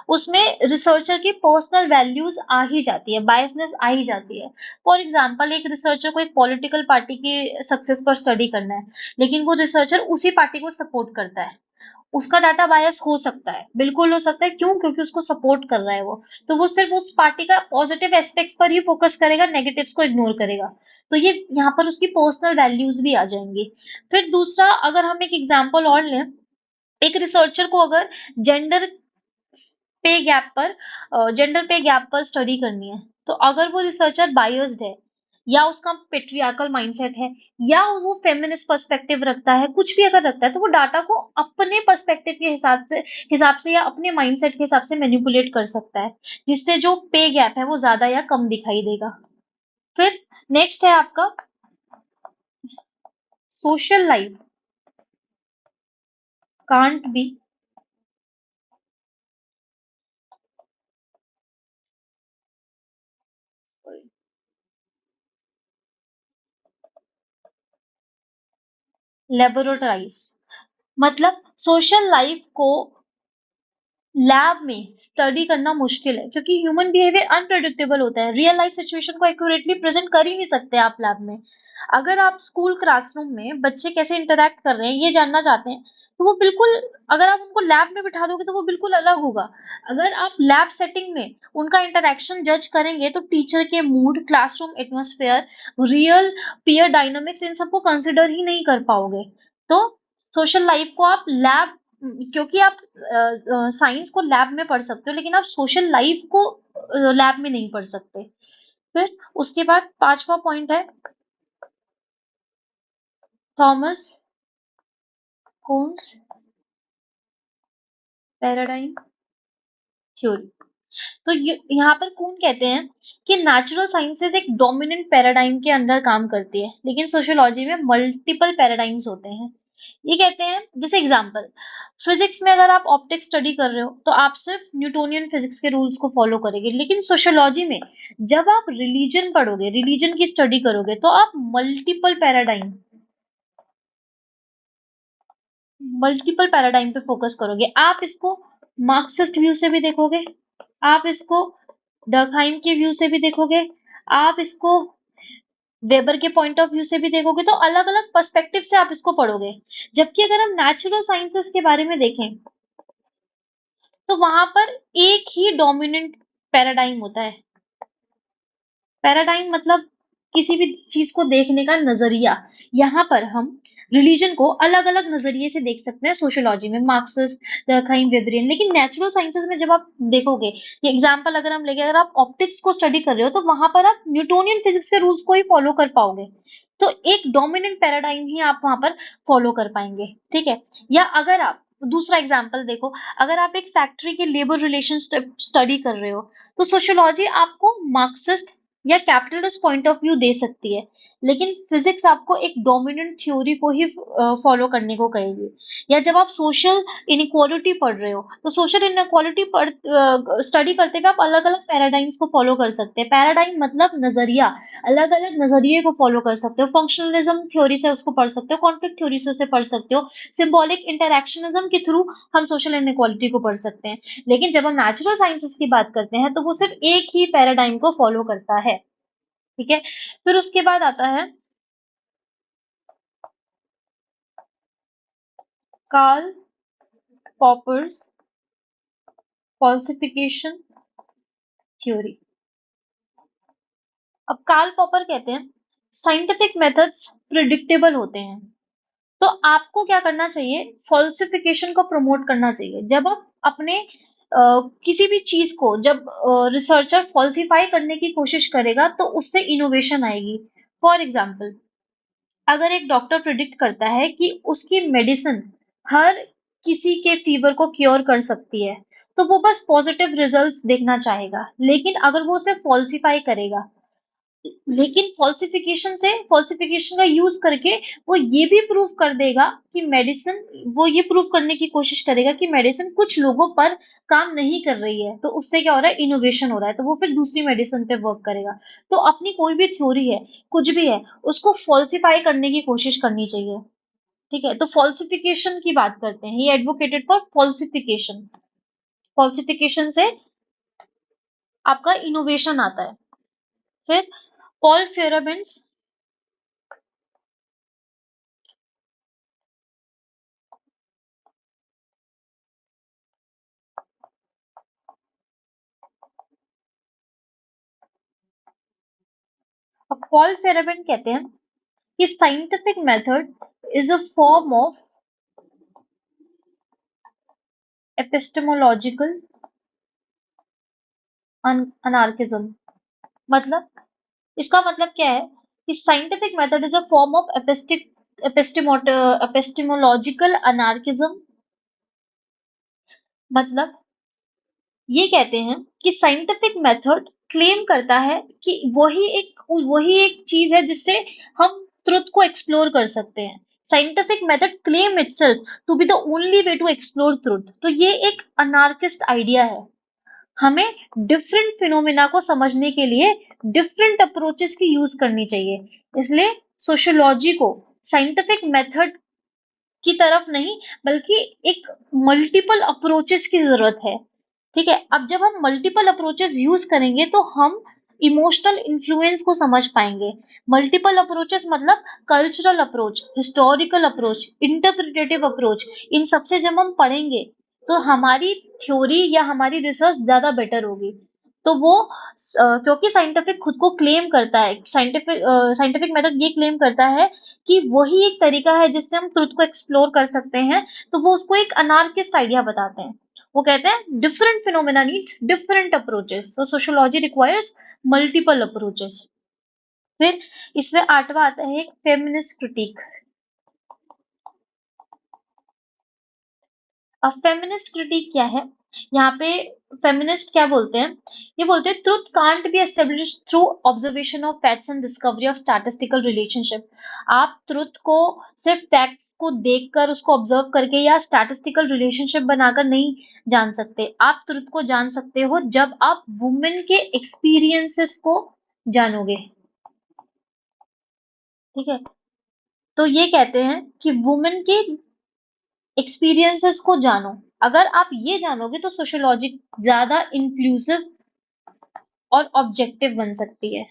उसमें रिसर्चर की पर्सनल वैल्यूज आ ही जाती है, बायसनेस आ ही जाती है। फॉर एग्जांपल, एक रिसर्चर को एक पॉलिटिकल पार्टी की सक्सेस पर स्टडी करना है, लेकिन वो रिसर्चर उसी पार्टी को सपोर्ट करता है। उसका डाटा बायस हो सकता है, बिल्कुल हो सकता है। क्यों? क्योंकि उसको सपोर्ट कर रहा है वो। तो वो सिर्फ उस पार्टी का पॉजिटिव एस्पेक्ट्स पर ही फोकस करेगा, नेगेटिव्स को इग्नोर करेगा। तो ये यहाँ पर उसकी पर्सनल वैल्यूज भी आ जाएंगी। फिर दूसरा, अगर हम एक एग्जांपल और लें, एक रिसर्चर को अगर जेंडर पे गैप पर जेंडर पे गैप पर स्टडी करनी है, तो अगर वो रिसर्चर बायस्ड है, या उसका पेट्रियार्कल माइंडसेट है, या वो फेमिनिस्ट पर्सपेक्टिव रखता है, कुछ भी अगर रखता है, तो वो डाटा को अपने पर्सपेक्टिव के हिसाब से या अपने माइंडसेट के हिसाब से मैनिपुलेट कर सकता है, जिससे जो पे गैप है वो ज्यादा या कम दिखाई देगा। फिर नेक्स्ट है आपका सोशल लाइफ कांट बी लेबोरेटराइज्ड। मतलब सोशल लाइफ को लैब में स्टडी करना मुश्किल है, क्योंकि ह्यूमन बिहेवियर अनप्रेडिक्टेबल होता है। रियल लाइफ सिचुएशन को एक्यूरेटली प्रेजेंट कर ही नहीं सकते आप लैब में। अगर आप स्कूल क्लासरूम में बच्चे कैसे इंटरैक्ट कर रहे हैं ये जानना चाहते हैं, तो वो बिल्कुल, अगर आप उनको लैब में बिठा दोगे तो वो बिल्कुल अलग होगा। अगर आप लैब सेटिंग में उनका इंटरैक्शन जज करेंगे, तो टीचर के mood, classroom atmosphere, real peer dynamics, इन सबको कंसिडर ही नहीं कर पाओगे। तो सोशल लाइफ को आप लैब, क्योंकि आप साइंस को लैब में पढ़ सकते हो, लेकिन आप सोशल लाइफ को लैब में नहीं पढ़ सकते। फिर उसके बाद पांचवा पॉइंट है थॉमस कुन्स पैराडाइम थ्योरी। तो यहाँ पर कून कहते हैं कि नेचुरल साइंसेज एक डोमिनेंट पैराडाइम के अंदर काम करती है, लेकिन सोशियोलॉजी में मल्टीपल पैराडाइम्स होते हैं। ये कहते हैं, जैसे एग्जांपल, फिजिक्स में अगर आप ऑप्टिक्स स्टडी कर रहे हो, तो आप सिर्फ न्यूटोनियन फिजिक्स के रूल्स को फॉलो करेंगे, लेकिन सोशियोलॉजी में जब आप रिलीजन पढ़ोगे, रिलीजन की स्टडी करोगे, तो आप मल्टीपल पैराडाइम पे फोकस करोगे। आप इसको मार्क्सिस्ट व्यू से भी देखोगे, आप इसको डर्कहाइम के व्यू से भी देखोगे, आप इसको वेबर के पॉइंट ऑफ व्यू से भी देखोगे, तो अलग अलग पर्सपेक्टिव से आप इसको पढ़ोगे। जबकि अगर हम नेचुरल साइंसेस के बारे में देखें, तो वहां पर एक ही डोमिनेंट पैराडाइम होता है। पैराडाइम मतलब किसी भी चीज को देखने का नजरिया। यहाँ पर हम रिलीजन को अलग अलग नजरिए से देख सकते हैं, सोशियोलॉजी में मार्क्सिस्ट, durkheim, वेबरियन। लेकिन नेचुरल साइंसेस में जब आप देखोगे, ये एग्जांपल अगर हम लेंगे, अगर आप ऑप्टिक्स को स्टडी कर रहे हो, तो वहां पर आप न्यूटोनियन फिजिक्स के रूल्स को ही फॉलो कर पाओगे। तो एक डोमिनेंट पैराडाइम ही आप वहां पर फॉलो कर पाएंगे, ठीक है। या अगर आप दूसरा एग्जाम्पल देखो, अगर आप एक फैक्ट्री के लेबर रिलेशन स्टडी कर रहे हो, तो सोशियोलॉजी आपको मार्क्सिस्ट या कैपिटलिस्ट पॉइंट ऑफ व्यू दे सकती है, लेकिन फिजिक्स आपको एक डोमिनेंट थ्योरी को ही फॉलो करने को कहेगी। या जब आप सोशल इनइक्वालिटी पढ़ रहे हो, तो सोशल इनइक्वालिटी पढ़ स्टडी करते हुए आप अलग अलग पैराडाइम्स को फॉलो कर सकते हैं। पैराडाइम मतलब नजरिया, अलग अलग नजरिए को फॉलो कर सकते हो। फंक्शनलिज्म थ्योरी से उसको पढ़ सकते हो, कॉन्फ्लिक्ट थ्योरी से उसे पढ़ सकते हो, सिंबॉलिक इंटरैक्शनिज्म के थ्रू हम सोशल इनइक्वालिटी को पढ़ सकते हैं। लेकिन जब हम नेचुरल साइंसेस की बात करते हैं, तो वो सिर्फ एक ही पैराडाइम को फॉलो करता है, ठीक है। फिर उसके बाद आता है कार्ल पॉपर्स फॉल्सिफिकेशन थ्योरी। अब कार्ल पॉपर कहते हैं साइंटिफिक मेथड्स प्रिडिक्टेबल होते हैं, तो आपको क्या करना चाहिए, फॉल्सिफिकेशन को प्रमोट करना चाहिए। जब आप अपने किसी भी चीज को, जब रिसर्चर फॉल्सिफाई करने की कोशिश करेगा, तो उससे इनोवेशन आएगी। फॉर एग्जाम्पल, अगर एक डॉक्टर प्रिडिक्ट करता है कि उसकी मेडिसिन हर किसी के फीवर को क्योर कर सकती है, तो वो बस पॉजिटिव रिजल्ट्स देखना चाहेगा। लेकिन अगर वो उसे फॉल्सिफाई करेगा, लेकिन फॉल्सिफिकेशन का यूज करके वो ये भी प्रूव कर देगा कि मेडिसिन, वो ये प्रूव करने की कोशिश करेगा कि मेडिसिन कुछ लोगों पर काम नहीं कर रही है, तो उससे क्या हो रहा है, इनोवेशन हो रहा है, तो वो फिर दूसरी मेडिसिन पे वर्क करेगा। तो अपनी कोई भी थ्योरी है, कुछ भी है, उसको फॉल्सिफाई करने की कोशिश करनी चाहिए, ठीक है। तो फॉल्सिफिकेशन की बात करते हैं, ये एडवोकेटेड फॉर फॉल्सिफिकेशन। फॉल्सिफिकेशन से आपका इनोवेशन आता है। फिर पॉल फेराबिन्स पॉल फेरेबेन कहते हैं कि scientific method is a form of epistemological anarchism. मतलब इसका मतलब क्या है कि scientific method is a form of epistemological anarchism. मतलब ये कहते हैं कि साइंटिफिक मेथड क्लेम करता है कि वही एक चीज है जिससे हम ट्रुथ को एक्सप्लोर कर सकते हैं। Scientific method claim itself to be the only way to explore truth. तो ये एक अनार्किस्ट आइडिया है। हमें डिफरेंट फिनोमेना को समझने के लिए डिफरेंट अप्रोचेस की यूज करनी चाहिए। इसलिए सोशियोलॉजी को साइंटिफिक मेथड की तरफ नहीं बल्कि एक मल्टीपल अप्रोचेस की जरूरत है। ठीक है, अब जब हम मल्टीपल अप्रोचेस यूज करेंगे तो हम इमोशनल इन्फ्लुएंस को समझ पाएंगे। मल्टीपल अप्रोचेस मतलब cultural approach, historical approach, interpretive approach, इन सबसे जब हम पढ़ेंगे तो हमारी थ्योरी या हमारी रिसर्च ज्यादा बेटर होगी। तो वो क्योंकि साइंटिफिक खुद को क्लेम करता है, साइंटिफिक मेथड ये क्लेम करता है कि वही एक तरीका है जिससे हम ट्रुथ को एक्सप्लोर कर सकते हैं, तो वो उसको एक अनार्किस्ट आइडिया बताते हैं। वो कहते हैं different phenomena needs different approaches, so sociology requires multiple approaches. फिर इसमें आठवां आता है एक फेमिनिस्ट क्रिटिक। अब फेमिनिस्ट क्रिटिक क्या है? यहाँ पे फेमिनिस्ट क्या बोलते हैं? ये बोलते हैं truth can't be established through observation of facts and discovery of statistical relationship. आप ट्रुथ को सिर्फ फैक्ट्स को देखकर, उसको ऑब्जर्व करके या स्टैटिस्टिकल रिलेशनशिप बनाकर नहीं जान सकते। आप ट्रुथ को जान सकते हो जब आप वुमेन के एक्सपीरियंसेस को जानोगे। ठीक है, तो ये कहते हैं कि वुमेन के एक्सपीरियंसेस को जानो। अगर आप ये जानोगे तो सोशियोलॉजी ज्यादा इंक्लूसिव और ऑब्जेक्टिव बन सकती है।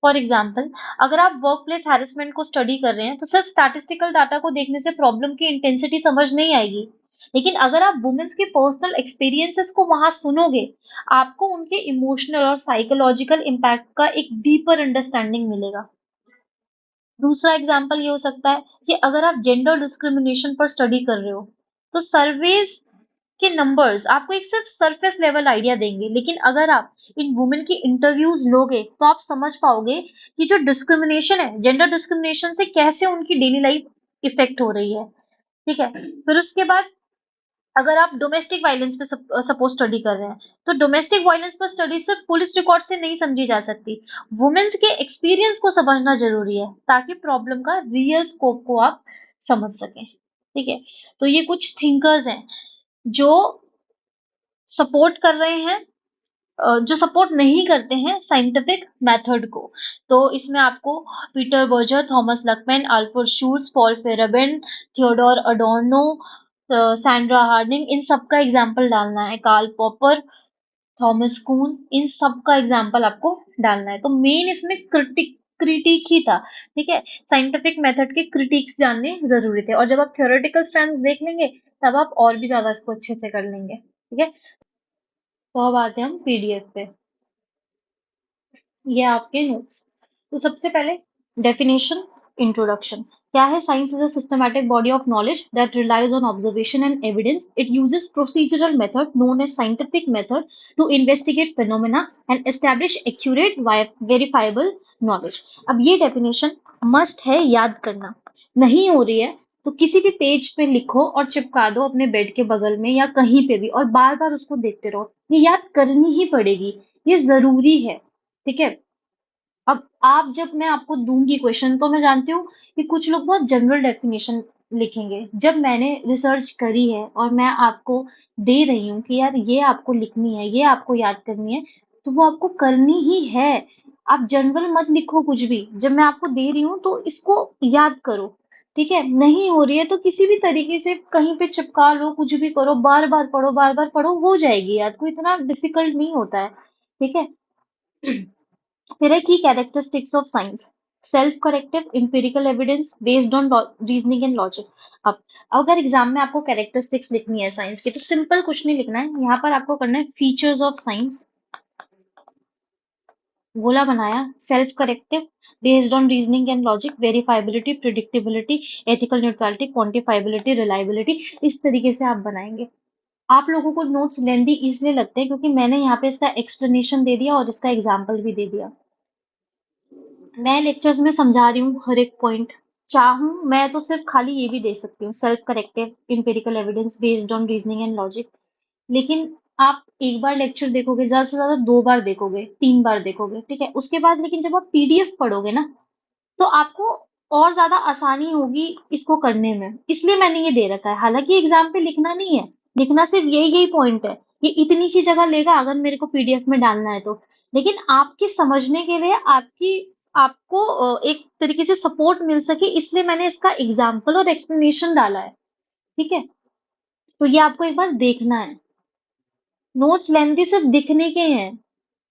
फॉर एग्जाम्पल, अगर आप वर्क प्लेस हैरेसमेंट को स्टडी कर रहे हैं तो सिर्फ स्टैटिस्टिकल डाटा को देखने से प्रॉब्लम की इंटेंसिटी समझ नहीं आएगी। लेकिन अगर आप वुमेन्स के पर्सनल एक्सपीरियंसेस को वहां सुनोगे, आपको उनके इमोशनल और साइकोलॉजिकल इम्पैक्ट का एक डीपर अंडरस्टैंडिंग मिलेगा। दूसरा एग्जाम्पल ये हो सकता है कि अगर आप जेंडर डिस्क्रिमिनेशन पर स्टडी कर रहे हो, तो सर्वेज के नंबर्स आपको एक सिर्फ सरफेस लेवल आइडिया देंगे, लेकिन अगर आप इन वुमेन की इंटरव्यूज लोगे तो आप समझ पाओगे कि जो डिस्क्रिमिनेशन है, जेंडर डिस्क्रिमिनेशन से कैसे उनकी डेली लाइफ इफेक्ट हो रही है। ठीक है, फिर उसके बाद अगर आप डोमेस्टिक वायलेंस पे सपोज स्टडी कर रहे हैं, तो डोमेस्टिक वायलेंस पर स्टडी सिर्फ पुलिस रिकॉर्ड से नहीं समझी जा सकती। वुमेन्स के एक्सपीरियंस को समझना जरूरी है ताकि प्रॉब्लम का रियल स्कोप को आप समझ सकें। ठीक है, तो ये कुछ थिंकर्स हैं जो सपोर्ट कर रहे हैं, जो सपोर्ट नहीं करते हैं साइंटिफिक मेथड को। तो इसमें आपको Peter Berger, Thomas Luckmann, Alfred Schutz, Paul Feyerabend, Theodor Adorno, Sandra Harding, इन सब का एग्जाम्पल डालना है। कार्ल पॉपर, थॉमस कून, इन सब का एग्जाम्पल आपको डालना है। तो मेन इसमें क्रिटिक ही था। ठीक है, साइंटिफिक मेथड के क्रिटिक्स जानने जरूरी थे, और जब आप थ्योरेटिकल स्ट्रैंड्स देख लेंगे तब आप और भी ज्यादा इसको अच्छे से कर लेंगे। ठीक है, तो अब आते हैं हम पीडीएफ पे। ये आपके नोट्स। तो सबसे पहले डेफिनेशन, इंट्रोडक्शन। क्या है? Science is a systematic body of knowledge that relies on observation and evidence. It uses procedural method known as scientific method to investigate phenomena and establish accurate verifiable knowledge. अब ये definition must है याद करना। नहीं हो रही है तो किसी भी पेज पे लिखो और चिपका दो अपने बेड के बगल में या कहीं पे भी, और बार बार उसको देखते रहो। ये याद करनी ही पड़ेगी, ये जरूरी है। ठीक है, अब आप, जब मैं आपको दूंगी क्वेश्चन, तो मैं जानती हूँ कि कुछ लोग बहुत जनरल डेफिनेशन लिखेंगे। जब मैंने रिसर्च करी है और मैं आपको दे रही हूँ कि यार ये आपको लिखनी है, ये आपको याद करनी है, तो वो आपको करनी ही है। आप जनरल मत लिखो कुछ भी। जब मैं आपको दे रही हूँ तो इसको याद करो। ठीक है, नहीं हो रही है तो किसी भी तरीके से कहीं पे चिपका लो, कुछ भी करो, बार बार पढ़ो, बार बार पढ़ो, हो जाएगी याद। कोई इतना डिफिकल्ट नहीं होता है। ठीक है, फिर है की characteristics of science. Self corrective empirical evidence based on reasoning and logic. अब अगर एग्जाम में आपको कैरेक्टरिस्टिक्स लिखनी है साइंस की, तो सिंपल कुछ नहीं लिखना है। यहाँ पर आपको करना है फीचर्स ऑफ साइंस, गोला बनाया, self corrective, based on reasoning and logic, verifiability, predictability, ethical neutrality, quantifiability, reliability, इस तरीके से आप बनाएंगे। आप लोगों को नोट्स लेंदी इसलिए लगते हैं क्योंकि मैंने यहाँ पे इसका एक्सप्लेनेशन दे दिया और इसका एग्जाम्पल भी दे दिया। मैं लेक्चर्स में समझा रही हूँ हर एक पॉइंट। चाहूँ मैं तो सिर्फ खाली ये भी दे सकती हूँ, self corrective, empirical evidence based on reasoning and logic. लेकिन आप एक बार लेक्चर देखोगे, ज्यादा से ज्यादा 2 बार देखोगे, 3 बार देखोगे, ठीक है। उसके बाद लेकिन जब आप पीडीएफ पढ़ोगे ना, तो आपको और ज्यादा आसानी होगी इसको करने में, इसलिए मैंने ये दे रखा है। हालांकि एग्जाम पे लिखना नहीं है, लिखना सिर्फ यही यही पॉइंट है, ये इतनी सी जगह लेगा अगर मेरे को पीडीएफ में डालना है तो। लेकिन आपके समझने के लिए आपको एक तरीके से सपोर्ट मिल सके, इसलिए मैंने इसका एग्जाम्पल और एक्सप्लेनेशन डाला है, ठीक है। तो ये आपको एक बार देखना है। नोट्स लेंदी सिर्फ दिखने के हैं,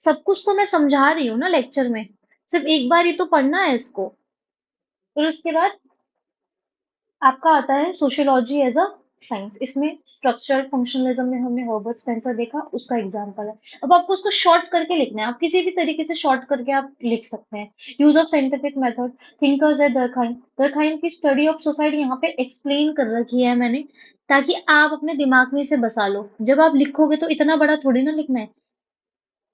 सब कुछ तो मैं समझा रही हूँ ना लेक्चर में, सिर्फ एक बार ही तो पढ़ना है इसको। फिर उसके बाद आपका आता है सोशियोलॉजी एज अ साइंस। इसमें स्ट्रक्चर फंक्शनलिज्म में हमने हर्बर्ट स्पेंसर देखा, उसका एग्जांपल है। अब आपको उसको शॉर्ट करके लिखना है, आप किसी भी तरीके से शॉर्ट करके आप लिख सकते हैं। Use of scientific method, thinkers है दरखाइन। दरखाइन की स्टडी ऑफ सोसाइटी यहाँ पे एक्सप्लेन कर रखी है मैंने, ताकि आप अपने दिमाग में इसे बसा लो। जब आप लिखोगे तो इतना बड़ा थोड़ी ना लिखना है,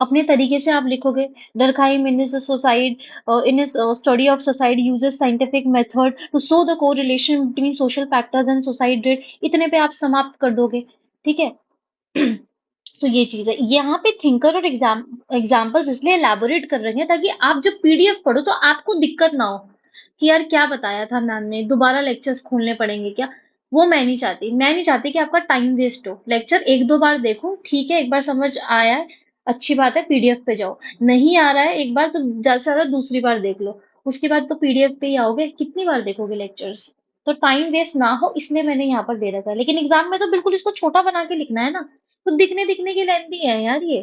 अपने तरीके से आप लिखोगे। Durkheim in his suicide, in his study of suicide uses scientific method to show the correlation between social factors and suicide rate। इतने पे आप समाप्त कर दोगे, ठीक है। तो ये चीज है, यहाँ पे थिंकर और एग्जाम्पल्स इसलिए एलैबोरेट कर रहे हैं ताकि आप जब पीडीएफ पढ़ो तो आपको दिक्कत ना हो कि यार क्या बताया था मैम ने, दोबारा लेक्चर्स खोलने पड़ेंगे क्या। वो मैं नहीं चाहती कि आपका टाइम वेस्ट हो। लेक्चर 1-2 बार देखो, ठीक है, एक बार समझ आया है, अच्छी बात है, पीडीएफ पे जाओ। नहीं आ रहा है एक बार तो ज्यादा से ज्यादा दूसरी बार देख लो, उसके बाद तो पीडीएफ पे ही आओगे, कितनी बार देखोगे लेक्चर्स। तो टाइम वेस्ट ना हो इसलिए मैंने यहाँ पर दे रखा है। लेकिन एग्जाम में तो बिल्कुल इसको छोटा बना के लिखना है ना, तो दिखने दिखने की लेंथी है यार ये।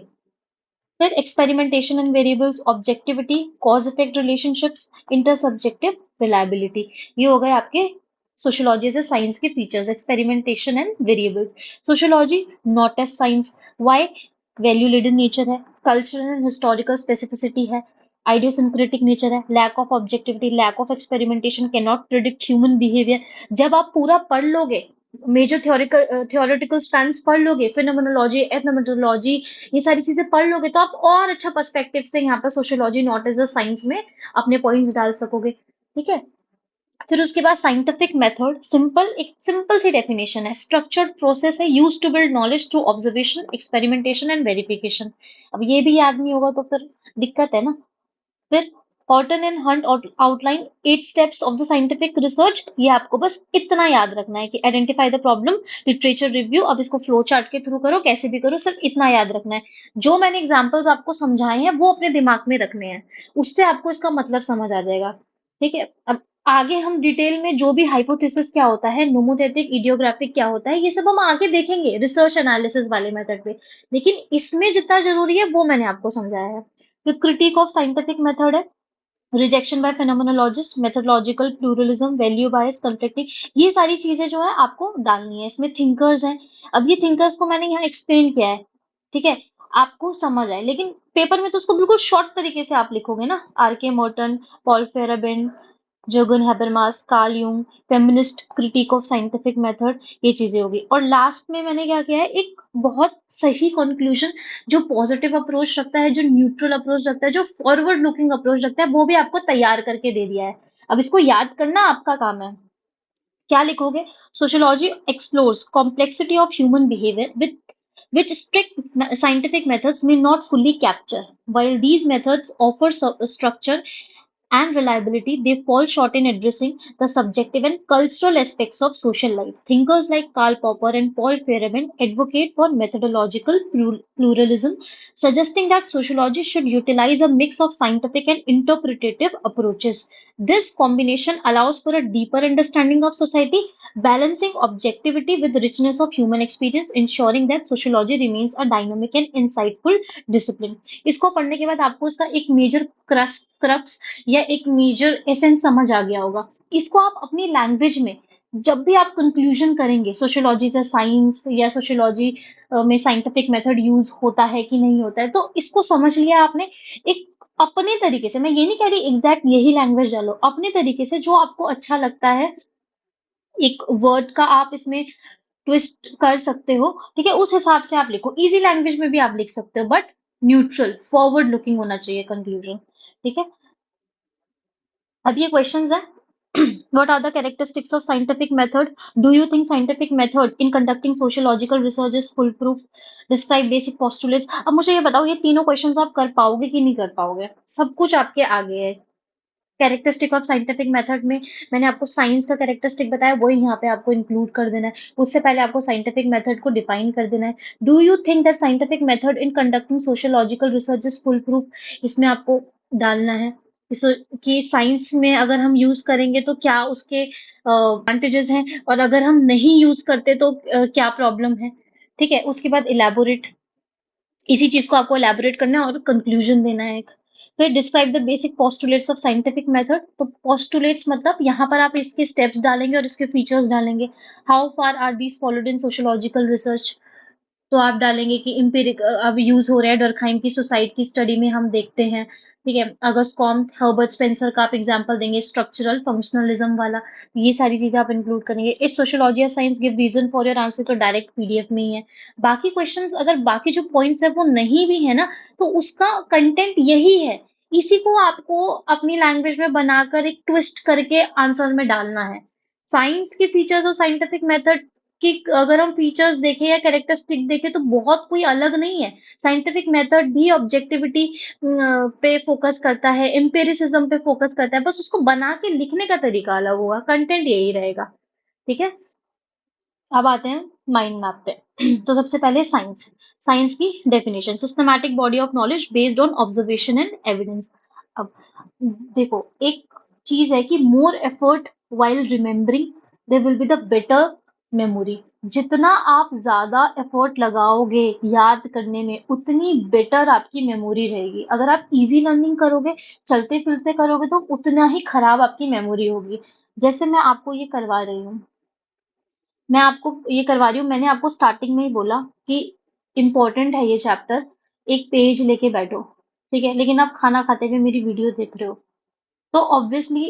फिर experimentation and variables, objectivity, cause effect relationships, intersubjective, reliability. ये हो गए आपके सोशियोलॉजी से साइंस के features, experimentation and variables. Sociology not as science, why, value laden nature है, कल्चरल एंड हिस्टोरिकल स्पेसिफिसिटी है, आइडियोसिंक्रेटिक नेचर है, lack of objectivity, lack of experimentation, can not predict human behaviour. जब आप पूरा पढ़ लोगे, मेजर थियोरिटिकल स्ट्रैंड्स पढ़ लोगे, फिनोमेनोलॉजी, एथनोमेटोलॉजी, ये सारी चीजें पढ़ लोगे, तो आप और अच्छा पर्सपेक्टिव से यहाँ पर sociology not as a science में अपने पॉइंट्स डाल सकोगे, ठीक है। फिर उसके बाद साइंटिफिक मेथड, एक सिंपल सी डेफिनेशन है, स्ट्रक्चर्ड प्रोसेस है use to build knowledge through observation, experimentation and verification. अब ये भी याद नहीं होगा तो फिर दिक्कत है ना। फिर Horton and Hunt outline 8 steps of the scientific research. ये आपको बस इतना याद रखना है कि identify the problem, literature review, अब इसको फ्लो चार्ट के थ्रू करो, कैसे भी करो, सिर्फ इतना याद रखना है। जो मैंने एग्जांपल्स आपको समझाए हैं वो अपने दिमाग में रखने हैं, उससे आपको इसका मतलब समझ आ जाएगा, ठीक है। अब आगे हम डिटेल में जो भी हाइपोथेसिस क्या होता है, नोमोथेटिक, इडियोग्राफिक क्या होता है, ये सब हम आगे देखेंगे रिसर्च एनालिसिस वाले मेथड पे। लेकिन इसमें जितना जरूरी है वो मैंने आपको समझाया है। फिर क्रिटिक ऑफ साइंटिफिक मेथड है, rejection by phenomenologist, methodological pluralism, value bias, conflicting, ये सारी चीजें जो है आपको डालनी है। इसमें थिंकर्स हैं, अब ये थिंकर्स को मैंने यहाँ एक्सप्लेन किया है, ठीक है, आपको समझ आए। लेकिन पेपर में तो उसको बिल्कुल शॉर्ट तरीके से आप लिखोगे ना, R K Merton, Paul Feyerabend, Jurgen Habermas, Carl Jung, feminist critique of scientific method, ये चीजें होगी। और लास्ट में मैंने क्या किया है, एक बहुत सही कंक्लूजन, जो पॉजिटिव अप्रोच रखता है, जो न्यूट्रल अप्रोच रखता है, जो फॉरवर्ड लुकिंग अप्रोच रखता है, वो भी आपको तैयार करके दे दिया है। अब इसको याद करना आपका काम है। क्या लिखोगे, sociology explores complexity of human behaviour with which strict scientific methods may not fully capture. While these methods offer structure and reliability, they fall short in addressing the subjective and cultural aspects of social life. Thinkers like Karl Popper and Paul Feyerabend advocate for methodological pluralism, suggesting that sociology should utilize a mix of scientific and interpretative approaches. This combination allows for a deeper understanding of society, balancing objectivity with richness of human experience, ensuring that sociology remains a dynamic and insightful discipline. इसको पढ़ने के बाद आपको इसका एक major crux या एक major essence समझ आ गया होगा। इसको आप अपनी लैंग्वेज में जब भी आप कंक्लूजन करेंगे, सोशियोलॉजी से साइंस या सोशियोलॉजी में साइंटिफिक मेथड यूज होता है कि नहीं होता है, तो इसको समझ लिया आपने, एक अपने तरीके से, मैं ये नहीं कह रही एग्जैक्ट यही लैंग्वेज डालो, अपने तरीके से जो आपको अच्छा लगता है, एक वर्ड का आप इसमें ट्विस्ट कर सकते हो, ठीक है, उस हिसाब से आप लिखो। इजी लैंग्वेज में भी आप लिख सकते हो, बट न्यूट्रल फॉरवर्ड लुकिंग होना चाहिए कंक्लूजन, ठीक है। अब ये क्वेश्चंस है। What are the characteristics of scientific method? Do you think scientific method in conducting sociological research is foolproof? Describe basic postulates. अब मुझे ये बताओ, ये तीनों क्वेश्चंस आप कर पाओगे कि नहीं कर पाओगे? सब कुछ आपके आगे है। कैरेक्टरिस्टिक ऑफ साइंटिफिक मेथड में मैंने आपको साइंस का कैरेक्टरिस्टिक बताया, वही यहाँ पे आपको इंक्लूड कर देना है। उससे पहले आपको साइंटिफिक मेथड को डिफाइन कर देना है। Do you think that scientific method in conducting sociological research is full proof? इसमें आपको डालना है कि साइंस में अगर हम यूज करेंगे तो क्या उसके एडवांटेजेस हैं, और अगर हम नहीं यूज करते तो क्या प्रॉब्लम है, ठीक है। उसके बाद इलेबोरेट, इसी चीज को आपको एलैबोरेट करना है और कंक्लूजन देना है एक। फिर describe the basic postulates of scientific method. तो पोस्टुलेट्स मतलब यहाँ पर आप इसके स्टेप्स डालेंगे और इसके फीचर्स डालेंगे। How far are these followed in sociological research? तो आप डालेंगे कि एम्पिरिक अब यूज हो रहा है, डर्कहाइम की सुसाइड की स्टडी में हम देखते हैं, ठीक है। अगस्त कॉम्ट, हर्बर्ट स्पेंसर का आप एग्जांपल देंगे, स्ट्रक्चरल फंक्शनलिज्म वाला, ये सारी चीजें आप इंक्लूड करेंगे। इस सोशियोलॉजी या science give reason for your answer, तो डायरेक्ट पीडीएफ में ही है। बाकी क्वेश्चंस अगर बाकी जो पॉइंट्स है वो नहीं भी है ना, तो उसका कंटेंट यही है, इसी को आपको अपनी लैंग्वेज में बनाकर एक ट्विस्ट करके आंसर में डालना है। साइंस के फीचर्स और साइंटिफिक मेथड कि अगर हम फीचर्स देखें या कैरेक्टरिस्टिक देखें तो बहुत कोई अलग नहीं है। साइंटिफिक मेथड भी ऑब्जेक्टिविटी पे फोकस करता है, एम्पिरिसिज्म पे फोकस करता है, बस उसको बना के लिखने का तरीका अलग होगा, कंटेंट यही रहेगा, ठीक है। अब आते हैं माइंड मैप पे। तो सबसे पहले साइंस। साइंस की definition, systematic body of knowledge based on observation and evidence. अब देखो, एक चीज है कि more effort while remembering there will be the better memory. जितना आप ज्यादा एफर्ट लगाओगे याद करने में, उतनी बेटर आपकी मेमोरी रहेगी। अगर आप इजी लर्निंग करोगे, चलते फिरते करोगे, तो उतना ही खराब आपकी मेमोरी होगी। जैसे मैं आपको ये करवा रही हूँ, मैं आपको ये करवा रही हूँ, मैंने आपको स्टार्टिंग में ही बोला कि इम्पोर्टेंट है ये चैप्टर, एक पेज लेके बैठो, ठीक है, लेकिन आप खाना खाते हुए मेरी वीडियो देख रहे हो, तो ऑब्वियसली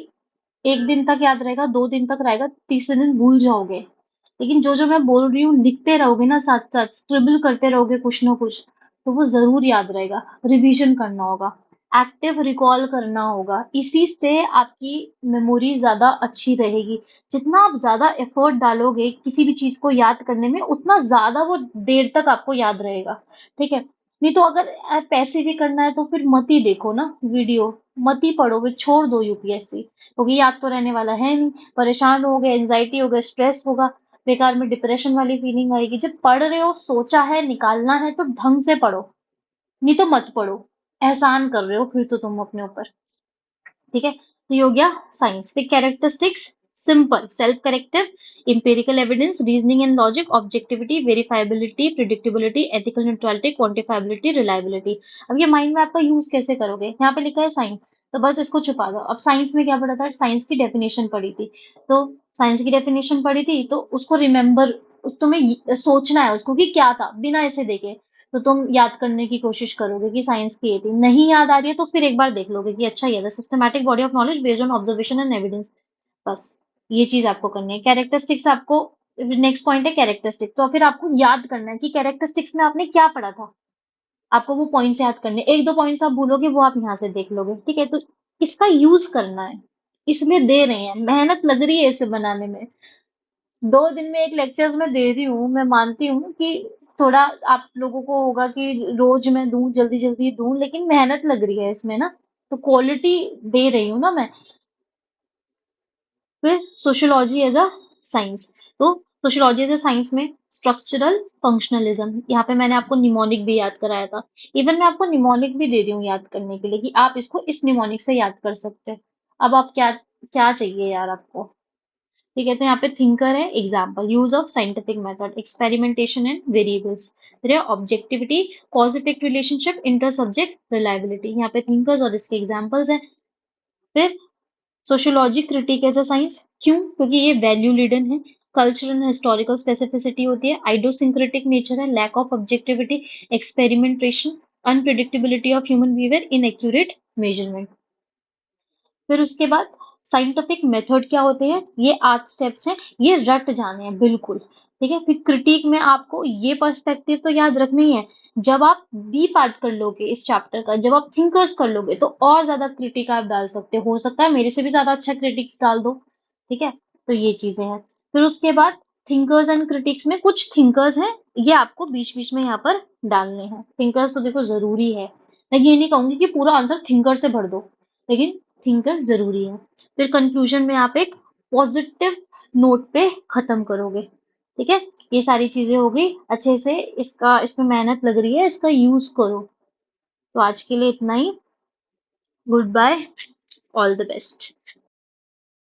एक दिन तक याद रहेगा, 2 दिन तक रहेगा, तीसरे दिन भूल जाओगे। लेकिन जो मैं बोल रही हूँ लिखते रहोगे ना, साथ साथ स्क्रिबल करते रहोगे कुछ ना कुछ, तो वो जरूर याद रहेगा। रिवीजन करना होगा, एक्टिव रिकॉल करना होगा, इसी से आपकी मेमोरी ज्यादा अच्छी रहेगी। जितना आप ज्यादा एफर्ट डालोगे किसी भी चीज को याद करने में, उतना ज्यादा वो देर तक आपको याद रहेगा, ठीक है। नहीं तो अगर पैसे भी करना है तो फिर मत ही देखो ना वीडियो, मत ही पढ़ो, फिर छोड़ दो यूपीएससी, क्योंकि याद तो रहने वाला है नहीं। परेशान होगे, एंजाइटी होगा, स्ट्रेस होगा, बेकार में डिप्रेशन वाली फीलिंग आएगी। जब पढ़ रहे हो, सोचा है, निकालना है, तो ढंग से पढ़ो, नहीं तो मत पढ़ो। एहसान कर रहे हो फिर तो तुम अपने ऊपर, ठीक है। तो ये हो गया साइंस। फिर characteristics, simple, self corrective, empirical evidence, reasoning and logic, objectivity, verifiability, predictability, ethical neutrality, quantifiability, reliability. अब ये माइंड मैप का यूज कैसे करोगे? यहाँ पे लिखा है साइंस, तो बस इसको छुपा दो। अब साइंस में क्या पढ़ा था? साइंस की डेफिनेशन पढ़ी थी, तो साइंस की डेफिनेशन पढ़ी थी तो उसको रिमेम्बर, तुम्हें सोचना है उसको कि क्या था, बिना ऐसे देखे तो तुम याद करने की कोशिश करोगे कि साइंस की ये थी। नहीं याद आ रही है तो फिर एक बार देख लोगे कि अच्छा ये था, systematic body of knowledge based on observation and evidence. बस ये चीज आपको करनी है। कैरेक्टरिस्टिक्स आपको, नेक्स्ट पॉइंट है कैरेक्टरिस्टिक, तो फिर आपको याद करना है कि कैरेक्टरिस्टिक्स में आपने क्या पढ़ा था। आपको वो पॉइंट्स याद करने, एक दो पॉइंट्स आप भूलोगे वो आप यहाँ से देख लोगे, ठीक है। तो इसका यूज करना है, इसलिए दे रहे हैं, मेहनत लग रही है इसे बनाने में। 2 दिन में एक लेक्चर्स में दे रही हूँ, मैं मानती हूँ कि थोड़ा आप लोगों को होगा कि रोज मैं दूं, जल्दी जल्दी दूं, लेकिन मेहनत लग रही है इसमें ना, तो क्वालिटी दे रही हूँ ना मैं। फिर सोशियोलॉजी एज अ साइंस। तो सोशियोलॉजी एज अ साइंस में स्ट्रक्चरल फंक्शनलिज्म, यहाँ पे मैंने आपको निमोनिक भी याद कराया था। इवन मैं आपको निमोनिक भी दे रही हूँ याद करने के लिए कि आप इसको इस निमोनिक से याद कर सकते हैं। अब आप क्या क्या चाहिए यार आपको, ठीक है। तो यहाँ पे थिंकर है, example, use of scientific method, experimentation and variables, फिर objectivity, cause effect relationship, inter subject reliability. यहाँ पे थिंकर्स और इसके एग्जाम्पल्स हैं। फिर sociology critique as a science, क्यों? क्योंकि ये वैल्यू लिडन है, कल्चरल एंड हिस्टोरिकल स्पेसिफिसिटी होती है, आइडोसिंक्रेटिक नेचर है, lack of objectivity, experimentation, unpredictability of human behaviour, inaccurate measurement. फिर उसके बाद साइंटिफिक मेथड क्या होते हैं, ये 8 स्टेप्स हैं, ये रट जाने हैं बिल्कुल। ठीक है, फिर क्रिटिक में आपको ये पर्सपेक्टिव तो याद रखना ही है। जब आप बी पार्ट कर लोगे इस चैप्टर का, जब आप थिंकर्स कर लोगे तो और ज्यादा क्रिटिक आप डाल सकते हो सकता है मेरे से भी ज्यादा अच्छा क्रिटिक्स डाल दो। ठीक है, तो ये चीजें हैं। फिर उसके बाद थिंकर्स एंड क्रिटिक्स में कुछ थिंकर्स हैं, ये आपको बीच बीच में यहाँ पर डालने हैं। थिंकर्स तो देखो जरूरी है, मैं ये नहीं कहूंगी कि पूरा आंसर थिंकर से भर दो, लेकिन थिंकर जरूरी है। फिर कंक्लूजन में आप एक पॉजिटिव नोट पे खत्म करोगे। ठीक है, ये सारी चीजें हो गई अच्छे से, इसका इसमें मेहनत लग रही है, इसका यूज करो। तो आज के लिए इतना ही। Goodbye, all the best.